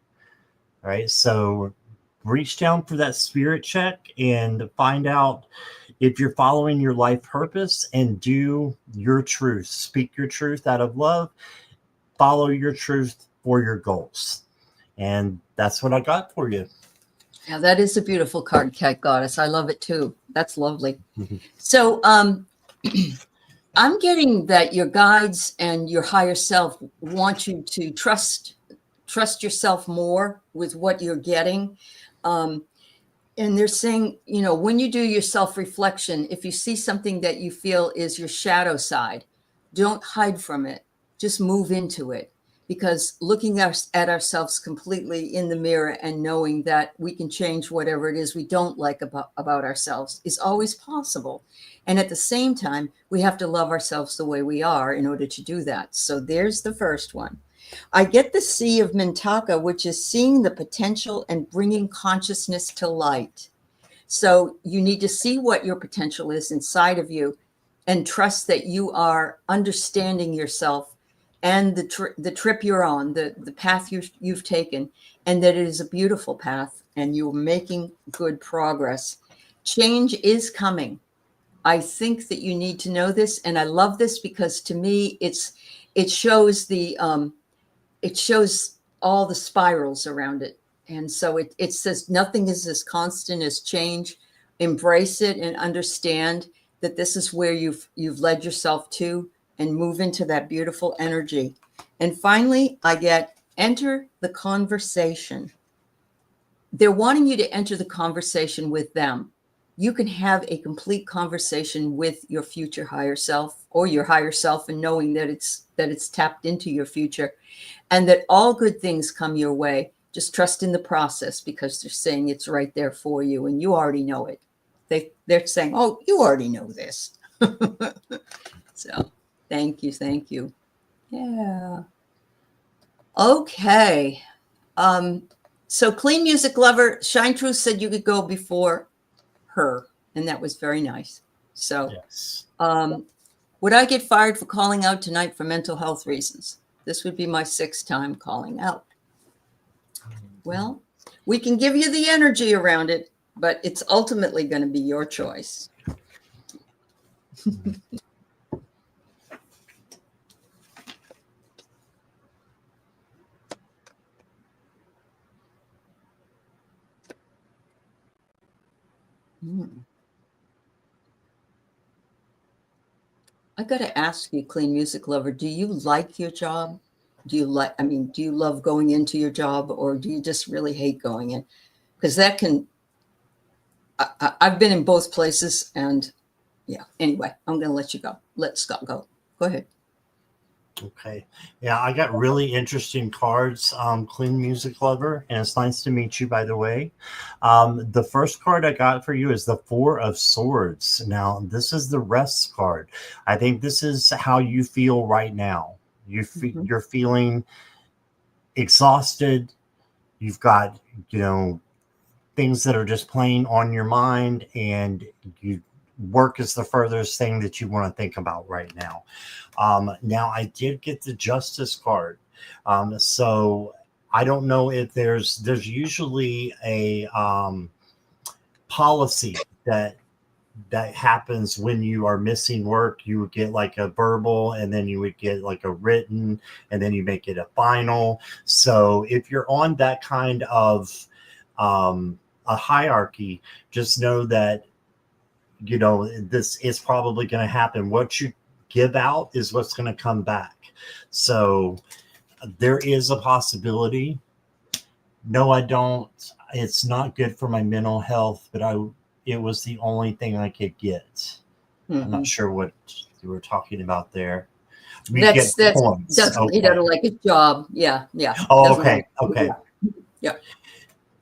All right. So reach down for that spirit check and find out if you're following your life purpose, and do your truth. Speak your truth out of love. Follow your truth for your goals. And that's what I got for you. Yeah, that is a beautiful card, Cat Goddess. I love it too. That's lovely. So I'm getting that your guides and your higher self want you to trust yourself more with what you're getting. And they're saying, when you do your self-reflection, if you see something that you feel is your shadow side, don't hide from it. Just move into it. Because looking at ourselves completely in the mirror and knowing that we can change whatever it is we don't like about ourselves is always possible. And at the same time, we have to love ourselves the way we are in order to do that. So there's the first one. I get the Sea of Mintaka, which is seeing the potential and bringing consciousness to light. So you need to see what your potential is inside of you and trust that you are understanding yourself and the trip you're on, the path you've taken, and that it is a beautiful path and you're making good progress. Change is coming. I think that you need to know this, and I love this because to me it shows all the spirals around it. And so it says nothing is as constant as change. Embrace it and understand that this is where you've led yourself to, and move into that beautiful energy. And finally, I get enter the conversation. They're wanting you to enter the conversation with them. you can have a complete conversation with your future higher self, or your higher self, and knowing that it's tapped into your future, and that all good things come your way. Just trust in the process, because they're saying it's right there for you and you already know it. They're saying, oh, you already know this. So thank you. Thank you. Yeah. Okay. So Clean Music Lover, Shine Truth said you could go before her, and that was very nice. So Yes. would I get fired for calling out tonight for mental health reasons? This would be my 6th time calling out. Well, we can give you the energy around it, but it's ultimately going to be your choice. I got to ask you, Clean Music Lover, do you like your job? Do you love going into your job, or do you just really hate going in? Because that can, I've been in both places, and yeah, anyway, I'm going to let you go. Let Scott go. Go ahead. Okay. Yeah, I got really interesting cards, Clean Music Lover, and it's nice to meet you, by the way. The first card I got for you is the Four of Swords. Now, this is the rest card. I think this is how you feel right now. You're feeling exhausted. You've got, things that are just playing on your mind, and work is the furthest thing that you want to think about right now. Now, I did get the Justice card. So I don't know if there's usually a policy that happens when you are missing work. You would get like a verbal, and then you would get like a written, and then you make it a final. So if you're on that kind of a hierarchy, just know that this is probably going to happen. What you give out is what's going to come back. So there is a possibility. No, I don't. It's not good for my mental health, but it was the only thing I could get. I'm not sure what you were talking about there. That's doesn't, he doesn't like his job. Yeah. Oh, okay. Yeah.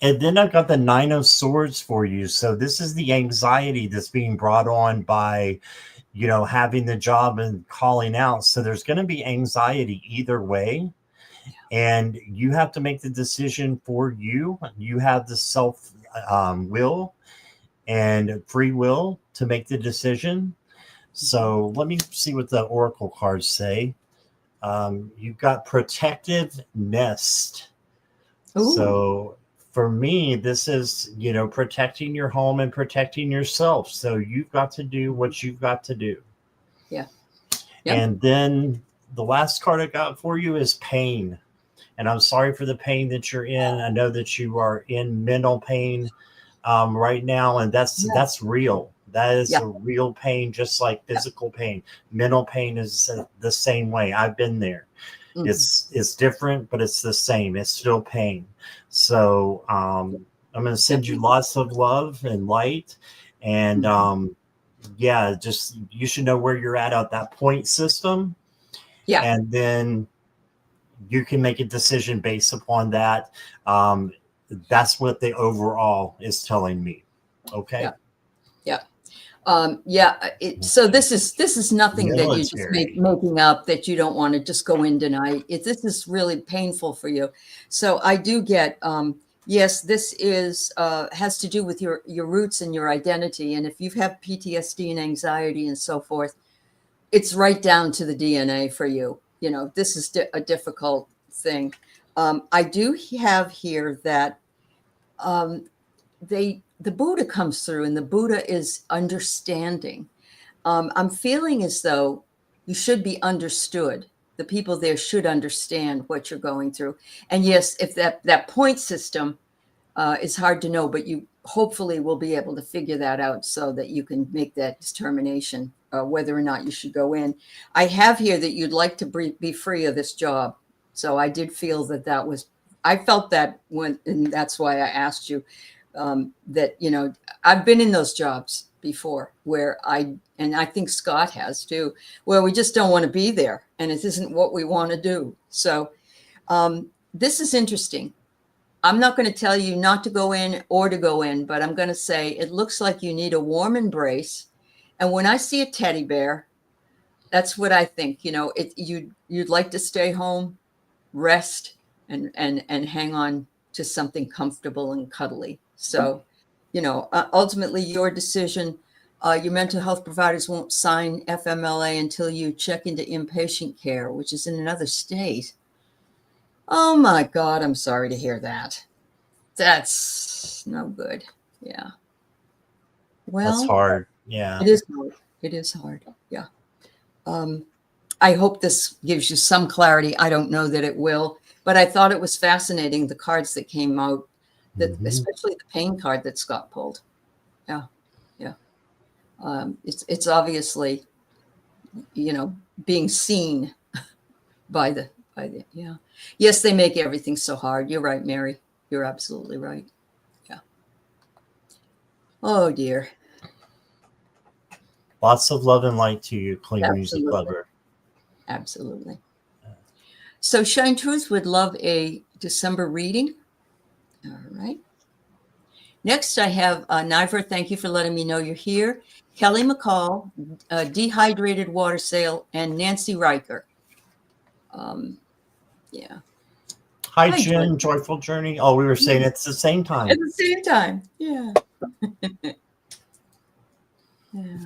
And then I've got the Nine of Swords for you. So this is the anxiety that's being brought on by, having the job and calling out. So there's going to be anxiety either way. And you have to make the decision for you. You have the self will and free will to make the decision. So let me see what the Oracle cards say. You've got Protective Nest. Ooh. So for me, this is, protecting your home and protecting yourself. So you've got to do what you've got to do. Yeah. Yep. And then the last card I got for you is Pain. And I'm sorry for the pain that you're in. I know that you are in mental pain right now, and that's real. That is a real pain, just like physical pain. Mental pain is the same way. I've been there. It's different, but it's the same. It's still pain. So I'm going to send you lots of love and light, and just you should know where you're at that point system. Yeah, and then you can make a decision based upon that. That's what the overall is telling me. Okay. So this is nothing that you just making up, that you don't want to just go in tonight. This is really painful for you. So I do get, yes, this is has to do with your roots and your identity. And if you have PTSD and anxiety and so forth, it's right down to the DNA for you. This is a difficult thing. I do have here that the Buddha comes through, and the Buddha is understanding. I'm feeling as though you should be understood. The people there should understand what you're going through. And yes, if that point system is hard to know, but you hopefully will be able to figure that out so that you can make that determination whether or not you should go in. I have here that you'd like to be free of this job. So I did feel I felt that and that's why I asked you that, I've been in those jobs before where and I think Scott has too, where we just don't want to be there and it isn't what we want to do. So this is interesting. I'm not going to tell you not to go in or to go in, but I'm going to say it looks like you need a warm embrace. And when I see a teddy bear, that's what I think. You know, you'd like to stay home, rest, and hang on to something comfortable and cuddly. So, you know, ultimately your decision. Your mental health providers won't sign FMLA until you check into inpatient care, which is in another state. Oh my God, I'm sorry to hear that. That's no good. Yeah. Well, That's hard. Yeah. it is hard. It is hard. Yeah. I hope this gives you some clarity. I don't know that it will, but I thought it was fascinating, the cards that came out, that especially the pain card that Scott pulled. Yeah. Yeah. It's obviously, you know, being seen by the yeah. Yes, they make everything so hard. You're right, Mary. You're absolutely right. Yeah. Oh dear. Lots of love and light to you, Clean Music Absolutely. Lover. Absolutely. So Shine Truth would love a December reading. All right. Next, I have Niver. Thank you for letting me know you're here. Kelly McCall, Dehydrated Water Sale, and Nancy Riker. Yeah. Hi, Jen. Joyful Journey. Oh, we were saying it's the same time. At the same time. Yeah. Yeah.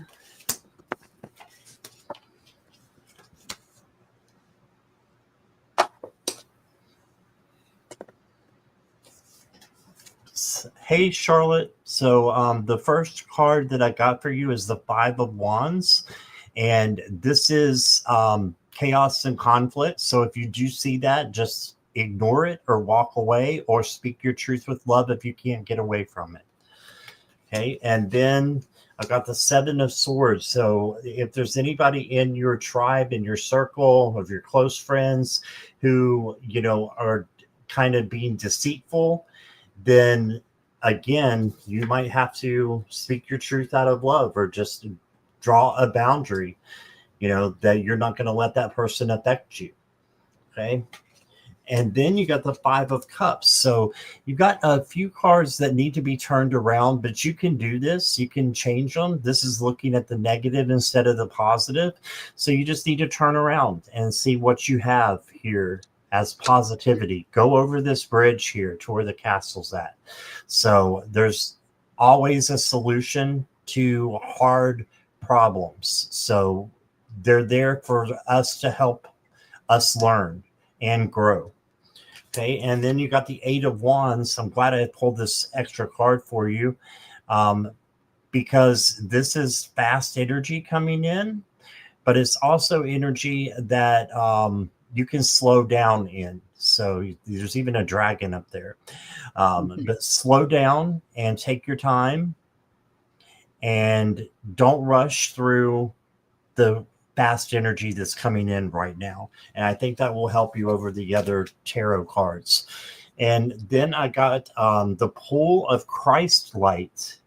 Hey, Charlotte. So the first card that I got for you is the Five of Wands. And this is chaos and conflict. So if you do see that, just ignore it or walk away or speak your truth with love if you can't get away from it. Okay. And then I got the Seven of Swords. So if there's anybody in your tribe, in your circle of your close friends who, you know, are kind of being deceitful, then again, you might have to speak your truth out of love or just draw a boundary, you know, that you're not going to let that person affect you. Okay. And then you got the Five of Cups. So you've got a few cards that need to be turned around, but you can do this. You can change them. This is looking at the negative instead of the positive. So you just need to turn around and see what you have here as positivity. Go over this bridge here to where the castle's at. So there's always a solution to hard problems. So they're there for us to help us learn and grow. Okay, and then you got the Eight of Wands. I'm glad I pulled this extra card for you because this is fast energy coming in, but it's also energy that you can slow down in. So there's even a dragon up there. But slow down and take your time and don't rush through the fast energy that's coming in right now. And I think that will help you over the other tarot cards. And then I got the Pool of Christ Light.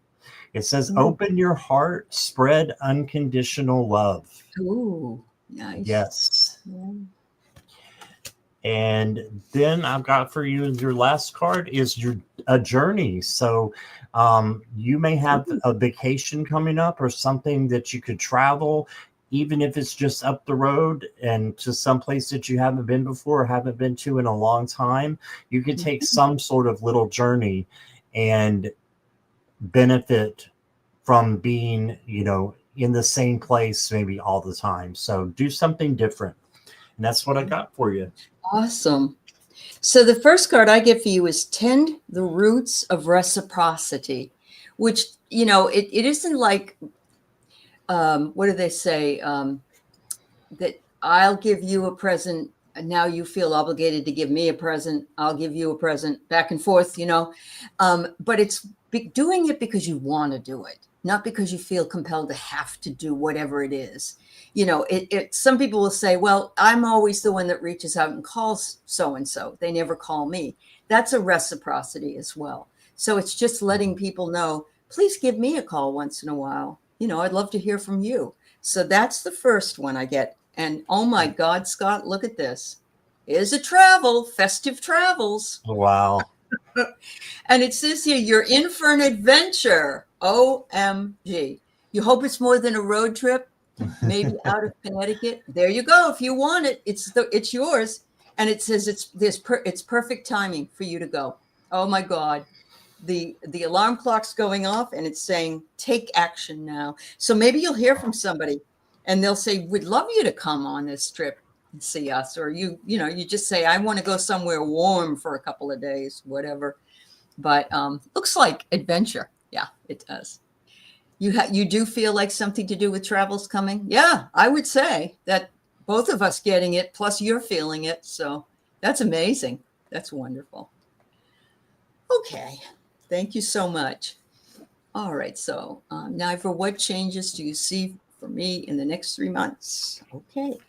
It says, open your heart, spread unconditional love. Ooh, nice. Yes. Yeah. And then I've got for you, your last card is a journey. So you may have a vacation coming up or something that you could travel, even if it's just up the road and to some place that you haven't been before or haven't been to in a long time. You could take some sort of little journey and benefit from being, you know, in the same place maybe all the time. So do something different. And that's what I got for you. Awesome. So the first card I get for you is Tend the Roots of Reciprocity, which, you know, it isn't like, what do they say? That I'll give you a present and now you feel obligated to give me a present. I'll give you a present, back and forth, you know. But it's doing it because you want to do it, not because you feel compelled to have to do whatever it is. You know, some people will say, well, I'm always the one that reaches out and calls so-and-so. They never call me. That's a reciprocity as well. So it's just letting people know please give me a call once in a while. I'd love to hear from you. So that's the first one I get. And oh my God, Scott, look at this. Here's a travel, festive travels. Wow. And it says here, you're in for an adventure. OMG. You hope it's more than a road trip, maybe out of Connecticut. There you go. If you want it, it's yours. And it says it's perfect timing for you to go. Oh my God. The alarm clock's going off and it's saying, take action now. So maybe you'll hear from somebody and they'll say, we'd love you to come on this trip and see us. Or you just say, I want to go somewhere warm for a couple of days, whatever. But looks like adventure. Yeah, it does. You do feel like something to do with travel's coming? Yeah, I would say that both of us getting it, plus you're feeling it. So that's amazing. That's wonderful. Okay. Thank you so much. All right. So now for what changes do you see for me in the next 3 months? Okay.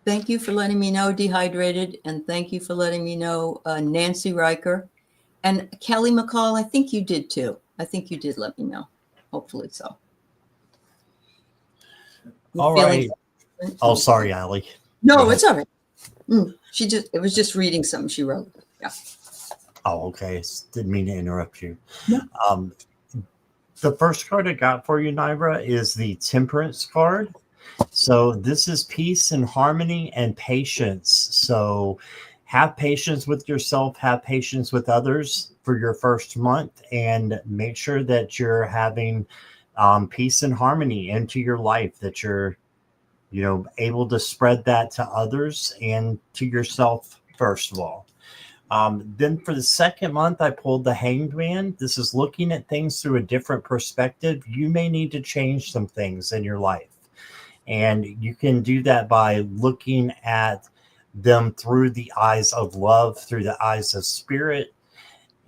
Thank you for letting me know, Dehydrated. And thank you for letting me know, Nancy Riker. And Kelly McCall, I think you did too. I think you did let me know. Hopefully so. All right. Oh, sorry, Aley. No, it's all right. It was just reading something she wrote. Yeah. Oh, okay. Didn't mean to interrupt you. No. The first card I got for you, Nivra, is the Temperance card. So this is peace and harmony and patience. So have patience with yourself, have patience with others for your first month, and make sure that you're having peace and harmony into your life, that you're able to spread that to others and to yourself first of all. Then for the second month, I pulled the Hanged Man. This is looking at things through a different perspective. You may need to change some things in your life. And you can do that by looking at them through the eyes of love, through the eyes of spirit.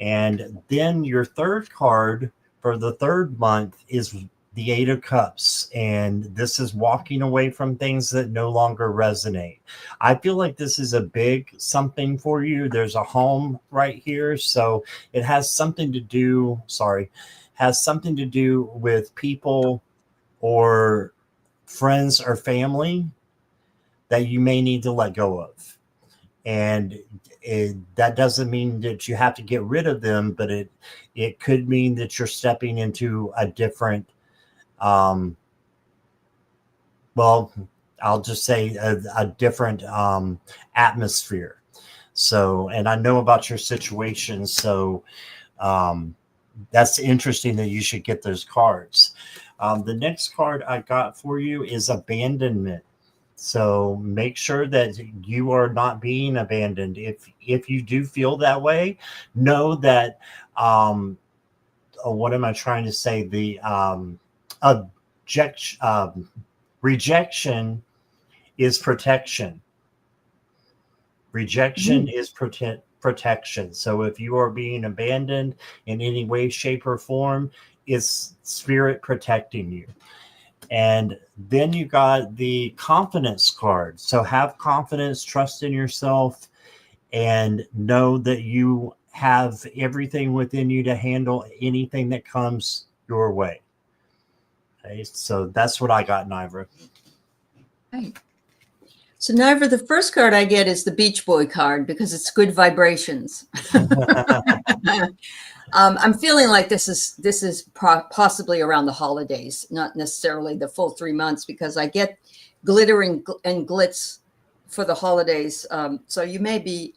And then your third card for the third month is the Eight of Cups. And this is walking away from things that no longer resonate. I feel like this is a big something for you. There's a home right here. So it has something to do, with people or friends or family that you may need to let go of. And that doesn't mean that you have to get rid of them, but it could mean that you're stepping into a different, I'll just say a different atmosphere. So, and I know about your situation. So that's interesting that you should get those cards. The next card I got for you is abandonment. So make sure that you are not being abandoned. If you do feel that way, know that, what am I trying to say? The rejection is protection. Rejection is protection. So if you are being abandoned in any way, shape, or form, it's spirit protecting you. And then you got the confidence card. So have confidence, trust in yourself, and know that you have everything within you to handle anything that comes your way. Okay, so that's what I got, Nivra. Right. So Nivra, the first card I get is the Beach Boy card because it's good vibrations. I'm feeling like this is possibly around the holidays, not necessarily the full 3 months, because I get glitter and glitz for the holidays. So you may be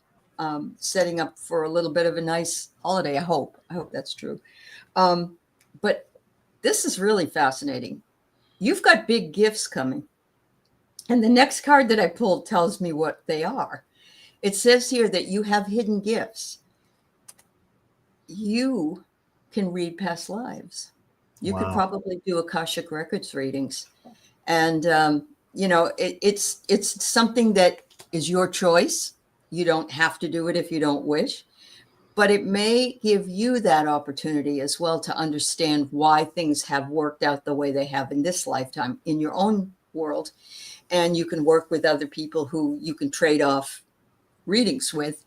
setting up for a little bit of a nice holiday. I hope that's true. But this is really fascinating. You've got big gifts coming. And the next card that I pulled tells me what they are. It says here that you have hidden gifts. You can read past lives. You could probably do Akashic Records readings. And, it's something that is your choice. You don't have to do it if you don't wish. But it may give you that opportunity as well to understand why things have worked out the way they have in this lifetime, in your own world. And you can work with other people who you can trade off readings with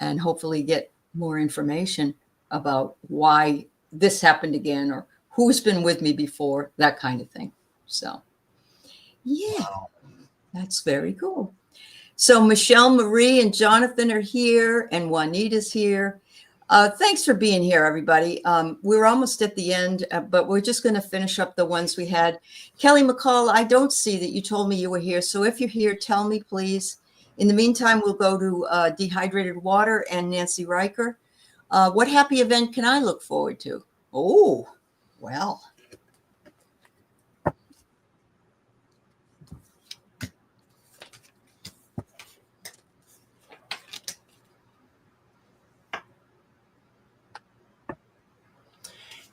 and hopefully get more information about why this happened again or who's been with me before, that kind of thing. So, yeah, Wow. that's very cool. So Michelle, Marie, and Jonathan are here, and Juanita's here. Thanks for being here, everybody. We're almost at the end, but we're just going to finish up the ones we had. Kelly McCall, I don't see that you told me you were here. So if you're here, tell me, please. In the meantime, we'll go to Dehydrated Water and Nancy Riker. What happy event can I look forward to? Oh, well.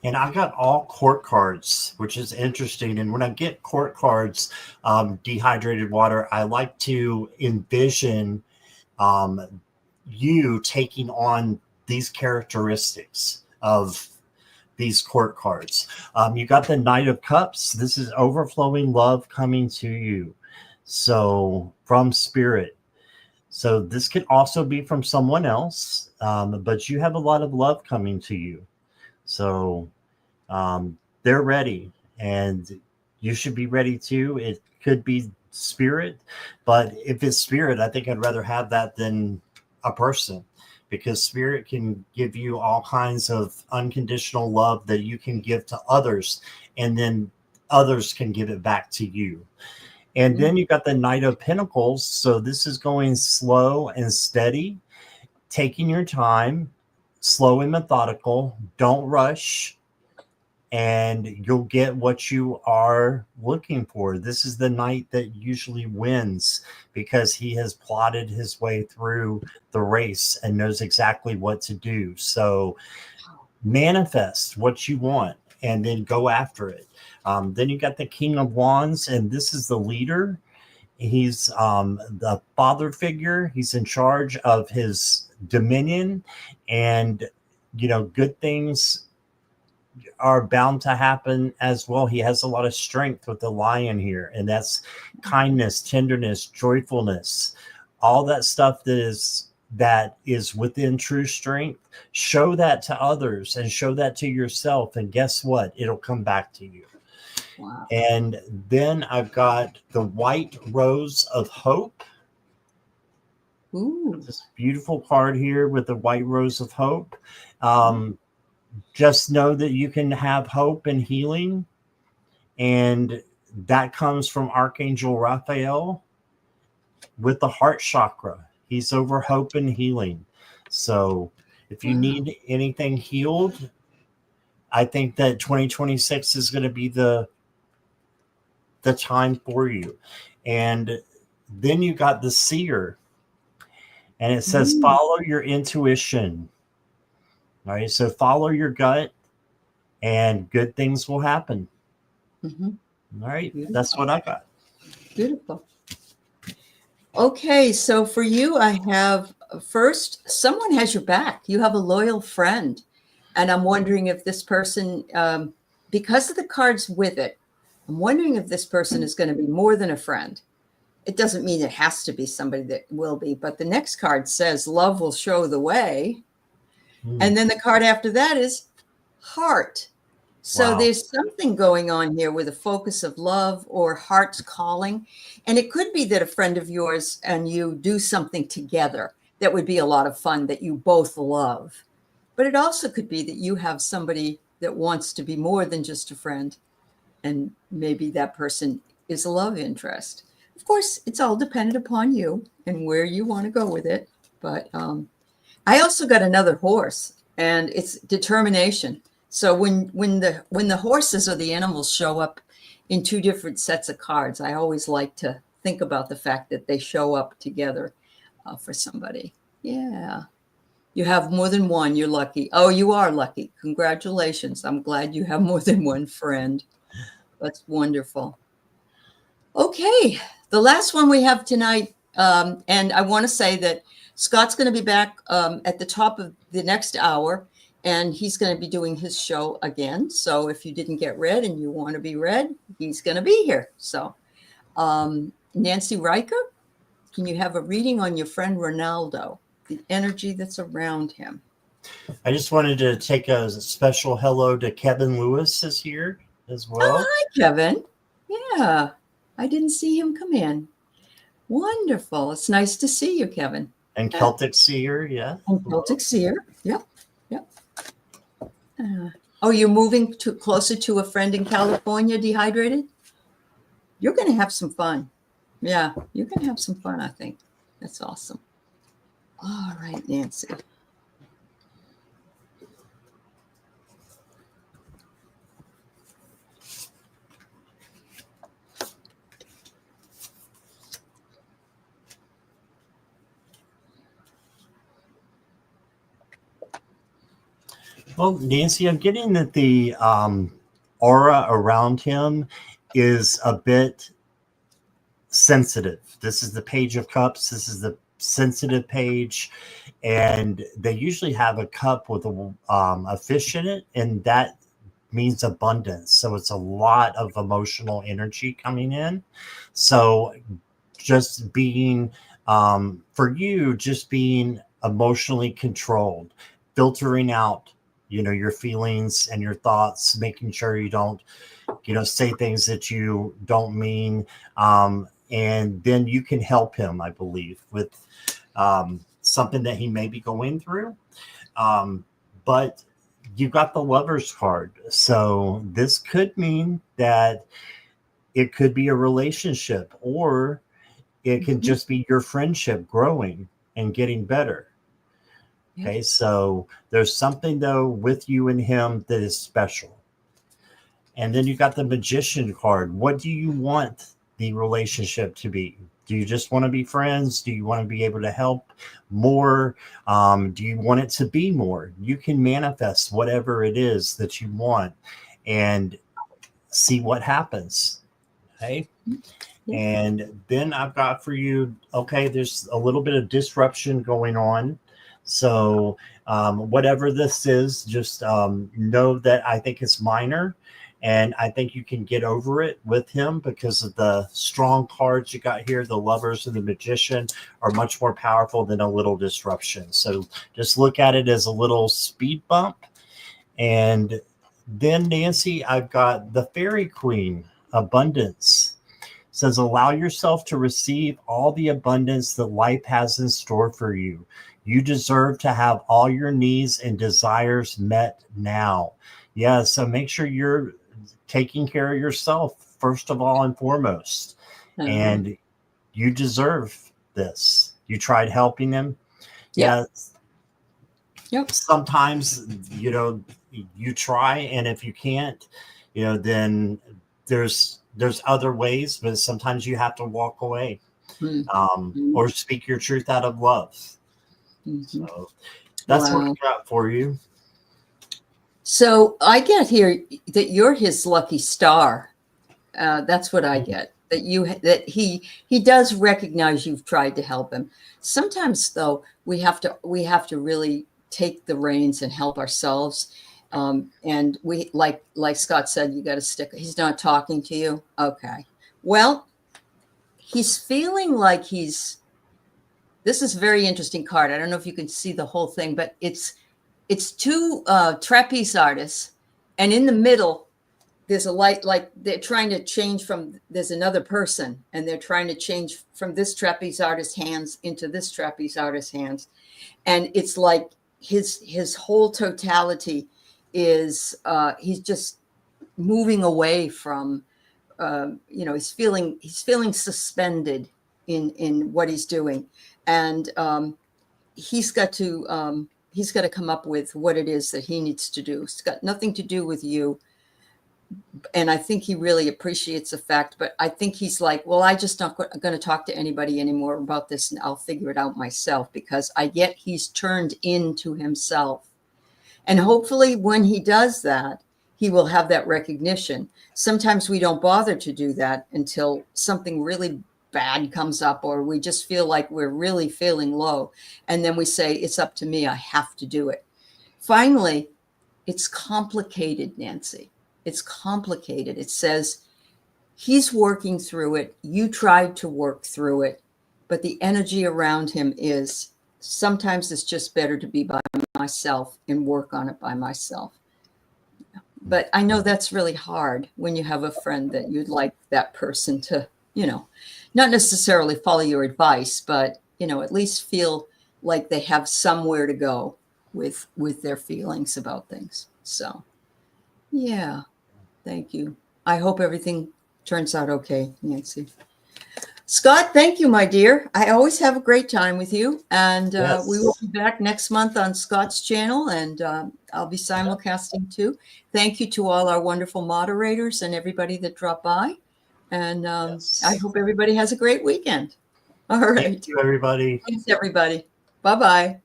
And I got all court cards, which is interesting. And when I get court cards, dehydrated water, I like to envision you taking on these characteristics of these court cards. You got the Knight of Cups. This is overflowing love coming to you. So from Spirit. So this could also be from someone else, but you have a lot of love coming to you. So they're ready, and you should be ready too. It could be Spirit, but if it's Spirit, I think I'd rather have that than a person, because Spirit can give you all kinds of unconditional love that you can give to others, and then others can give it back to you. And then you got the Knight of Pentacles. So this is going slow and steady, taking your time, slow and methodical. Don't rush, and you'll get what you are looking for. This is the knight that usually wins because he has plotted his way through the race and knows exactly what to do. So manifest what you want and then go after it. Then you got the King of Wands, and this is the leader. He's the father figure. He's in charge of his dominion, and good things are bound to happen as well. He has a lot of strength with the lion here, and that's kindness, tenderness, joyfulness, all that stuff that is within true strength. Show that to others and show that to yourself, and guess what? It'll come back to you. Wow. And then I've got the White Rose of Hope. Ooh. This beautiful card here with the White Rose of Hope. Just know that you can have hope and healing, and that comes from Archangel Raphael with the heart chakra. He's over hope and healing. So if you need anything healed, I think that 2026 is going to be the time for you. And then you got the Seer, and it says follow your intuition. All right, so follow your gut, and good things will happen. All right, beautiful. That's what I got. Beautiful. Okay, so for you, I have first, someone has your back. You have a loyal friend, and I'm wondering if this person, because of the cards with it, I'm wondering if this person is going to be more than a friend. It doesn't mean it has to be somebody that will be, but the next card says love will show the way. And then the card after that is heart. So there's something going on here with a focus of love or heart's calling. And it could be that a friend of yours and you do something together that would be a lot of fun that you both love. But it also could be that you have somebody that wants to be more than just a friend. And maybe that person is a love interest. Of course, it's all dependent upon you and where you want to go with it. But I also got another horse, and it's determination. So when the horses or the animals show up in two different sets of cards, I always like to think about the fact that they show up together for somebody. Yeah. You have more than one. You're lucky. Oh, you are lucky. Congratulations. I'm glad you have more than one friend. That's wonderful. Okay. The last one we have tonight, and I want to say that Scott's going to be back at the top of the next hour, and he's going to be doing his show again. So if you didn't get read and you want to be read, he's going to be here. So Nancy Riker, can you have a reading on your friend Ronaldo, the energy that's around him? I just wanted to take a special hello to Kevin Lewis is here as well. Oh, hi, Kevin. Yeah, I didn't see him come in. Wonderful. It's nice to see you, Kevin. And Celtic Seer, yeah. And Celtic Seer. Yep. Oh, you're moving closer to a friend in California, dehydrated? You're going to have some fun. Yeah, you're going to have some fun, I think. That's awesome. All right, Nancy. Well, Nancy, I'm getting that the aura around him is a bit sensitive. This is the Page of Cups. This is the sensitive page. And they usually have a cup with a fish in it, and that means abundance. So it's a lot of emotional energy coming in. So just being, for you, just being emotionally controlled, filtering out, your feelings and your thoughts, making sure you don't, say things that you don't mean. And then you can help him, I believe, with something that he may be going through. But you got the Lover's card. So this could mean that it could be a relationship, or it can just be your friendship growing and getting better. Okay, so there's something, though, with you and him that is special. And then you got the Magician card. What do you want the relationship to be? Do you just want to be friends? Do you want to be able to help more? Do you want it to be more? You can manifest whatever it is that you want and see what happens. Okay. And then I've got for you, okay, there's a little bit of disruption going on. So whatever this is, just know that I think it's minor. And I think you can get over it with him because of the strong cards you got here. The Lovers and the Magician are much more powerful than a little disruption. So just look at it as a little speed bump. And then, Nancy, I've got the Fairy Queen, Abundance. It says, allow yourself to receive all the abundance that life has in store for you. You deserve to have all your needs and desires met now. Yeah, so make sure you're taking care of yourself first of all and foremost. And you deserve this. You tried helping him. Yep. Sometimes, you try, and if you can't, then there's other ways, but sometimes you have to walk away or speak your truth out of love. So that's what I got for you. So I get here that you're his lucky star. That's what I get. That he does recognize you've tried to help him. Sometimes, though, we have to really take the reins and help ourselves. And we, like Scott said, you got to stick. He's not talking to you. Okay. Well, he's feeling like this is a very interesting card. I don't know if you can see the whole thing, but it's two trapeze artists, and in the middle there's a light, like they're trying to change from, there's another person, and they're trying to change from this trapeze artist's hands into this trapeze artist's hands. And it's like his whole totality is he's just moving away from he's feeling suspended in what he's doing. And he's got to come up with what it is that he needs to do. It's got nothing to do with you. And I think he really appreciates the fact, but I think he's like, well, I just not going to talk to anybody anymore about this, and I'll figure it out myself, because I get he's turned into himself. And hopefully when he does that, he will have that recognition. Sometimes we don't bother to do that until something really bad comes up, or we just feel like we're really feeling low. And then we say, it's up to me. I have to do it. Finally, it's complicated, Nancy. It's complicated. It says, he's working through it. You tried to work through it, but the energy around him is sometimes it's just better to be by myself and work on it by myself. But I know that's really hard when you have a friend that you'd like that person to, not necessarily follow your advice, but, at least feel like they have somewhere to go with their feelings about things. So, yeah, thank you. I hope everything turns out okay, Nancy. Scott, thank you, my dear. I always have a great time with you. And Yes. we will be back next month on Scott's channel, and I'll be simulcasting too. Thank you to all our wonderful moderators and everybody that dropped by. And Yes. I hope everybody has a great weekend. All right. Thank you, everybody. Thanks, everybody. Bye-bye.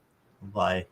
Bye.